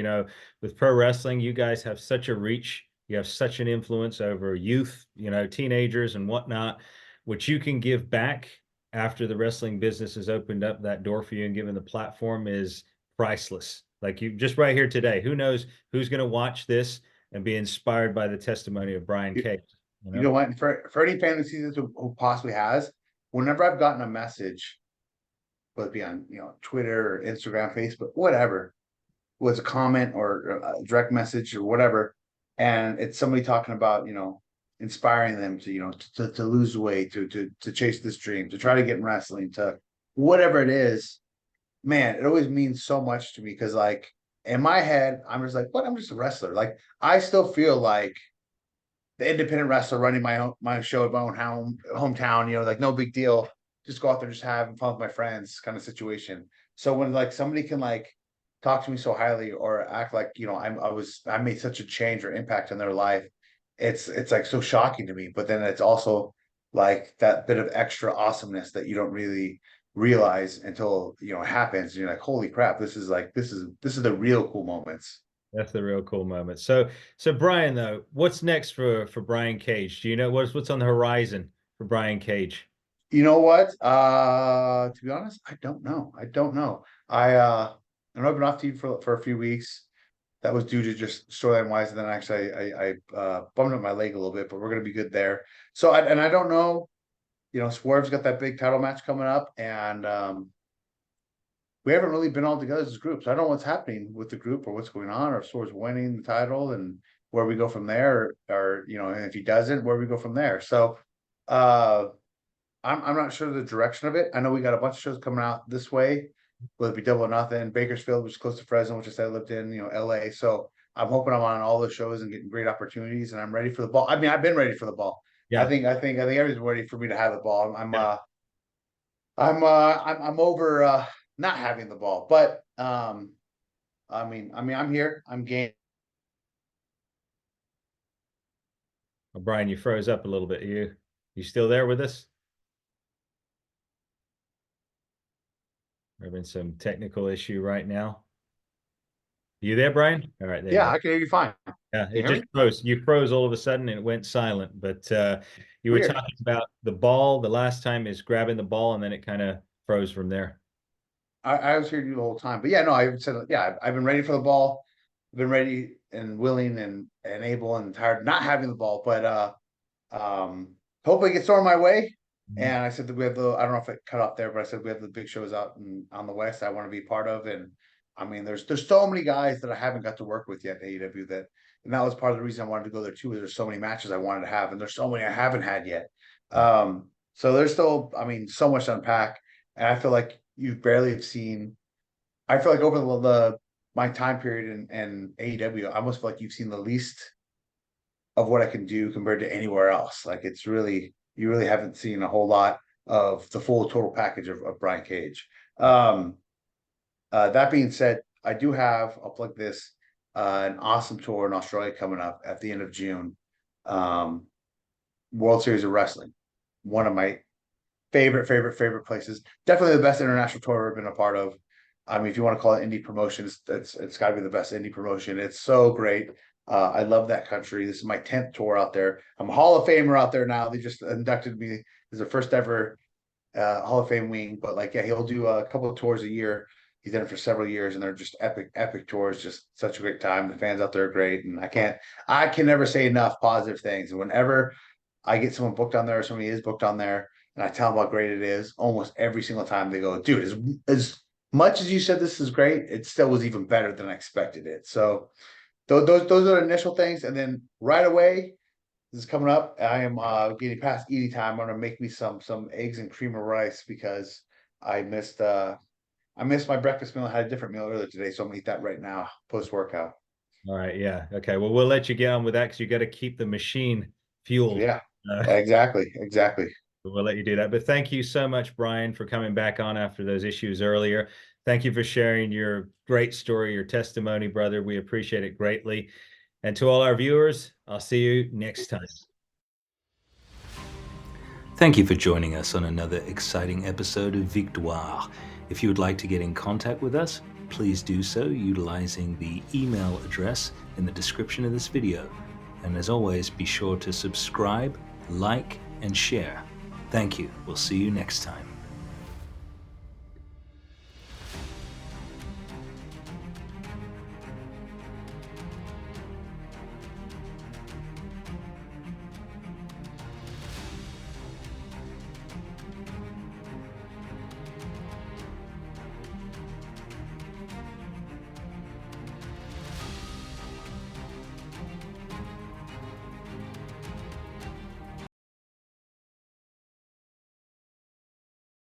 Speaker 1: with pro wrestling, you guys have such a reach. You have such an influence over youth, teenagers and whatnot, which you can give back after the wrestling business has opened up that door for you and given the platform is priceless. Like, you just right here today, who knows who's going to watch this? and be inspired by the testimony of Brian Cage.
Speaker 2: You know what? For any fan who sees this who possibly has, whenever I've gotten a message, whether it be on Twitter or Instagram, Facebook, whatever, was a comment or a direct message or whatever, and it's somebody talking about inspiring them to to lose weight, to chase this dream, to try to get in wrestling, to whatever it is, man, it always means so much to me because like in my head, I'm just like, what? I'm just a wrestler. Like I still feel like the independent wrestler running my show at my own hometown, like no big deal. Just go out there, just having fun with my friends kind of situation. So when like somebody can like talk to me so highly or act like, I made such a change or impact in their life, it's like so shocking to me. But then it's also like that bit of extra awesomeness that you don't really realize until it happens. And you're like, holy crap, this is the real cool moments.
Speaker 1: That's the real cool moment. So Brian, though, what's next for Brian Cage? Do you know what's on the horizon for Brian Cage?
Speaker 2: You know what? To be honest, I don't know. I know I've been off TV for a few weeks. That was due to just storyline wise, and then actually I bumped up my leg a little bit, but we're gonna be good there. So I don't know. Swerve's got that big title match coming up, and we haven't really been all together as a group. So I don't know what's happening with the group or what's going on, or if Swerve's winning the title and where we go from there, or and if he doesn't, where we go from there. So I'm not sure the direction of it. I know we got a bunch of shows coming out this way, whether it be Double or Nothing, Bakersfield, which is close to Fresno, which I said I lived in, LA. So I'm hoping I'm on all those shows and getting great opportunities, and I'm ready for the ball. I mean, I've been ready for the ball.
Speaker 1: Yeah.
Speaker 2: I think everybody's ready for me to have the ball. I'm over not having the ball, but I mean, I'm here. I'm game.
Speaker 1: Oh, Brian, you froze up a little bit. You still there with us? We're having some technical issue right now. You there, Brian? All right. There
Speaker 2: Yeah, I can hear you fine.
Speaker 1: Yeah, it just froze. You froze all of a sudden and it went silent. But you were talking about the ball. The last time is grabbing the ball, and then it kind of froze from there.
Speaker 2: I was hearing you the whole time, but yeah, no, I said, yeah, I've been ready for the ball. I've been ready and willing and able and tired of not having the ball, but hopefully it gets thrown my way. And I said that we have I don't know if it cut off there, but I said we have the big shows out on the West I want to be part of. And I mean, there's so many guys that I haven't got to work with yet in AEW and that was part of the reason I wanted to go there too. There's so many matches I wanted to have, and there's so many I haven't had yet. So there's still, I mean, so much to unpack. And I feel like you barely have seen. I feel like over my time period in AEW, I almost feel like you've seen the least of what I can do compared to anywhere else. Like you really haven't seen a whole lot of the full total package of Brian Cage. That being said, I do have, I'll plug this, an awesome tour in Australia coming up at the end of June. World Series of Wrestling, one of my favorite places. Definitely the best international tour I've ever been a part of. I mean, if you want to call it indie promotion, it's got to be the best indie promotion. It's so great. I love that country. This is my 10th tour out there. I'm a Hall of Famer out there now. They just inducted me as the first ever Hall of Fame wing. But like, yeah, he'll do a couple of tours a year. He's done it for several years, and they're just epic tours. Just such a great time. The fans out there are great, and I can never say enough positive things. And whenever I get someone booked on there, or somebody is booked on there, and I tell them how great it is, almost every single time they go, dude, as much as you said this is great, it still was even better than I expected it. So those are the initial things. And then right away, this is coming up. I am getting past eating time. I'm gonna make me some eggs and cream of rice because I missed my breakfast meal. I had a different meal earlier today, so I'm gonna eat that right now post workout.
Speaker 1: All right, yeah, okay. Well, we'll let you get on with that because you got to keep the machine fueled.
Speaker 2: Yeah, exactly.
Speaker 1: We'll let you do that. But thank you so much, Brian, for coming back on after those issues earlier. Thank you for sharing your great story, your testimony, brother. We appreciate it greatly. And to all our viewers, I'll see you next time.
Speaker 3: Thank you for joining us on another exciting episode of Victoire. If you would like to get in contact with us, please do so utilizing the email address in the description of this video. And as always, be sure to subscribe, like, and share. Thank you. We'll see you next time.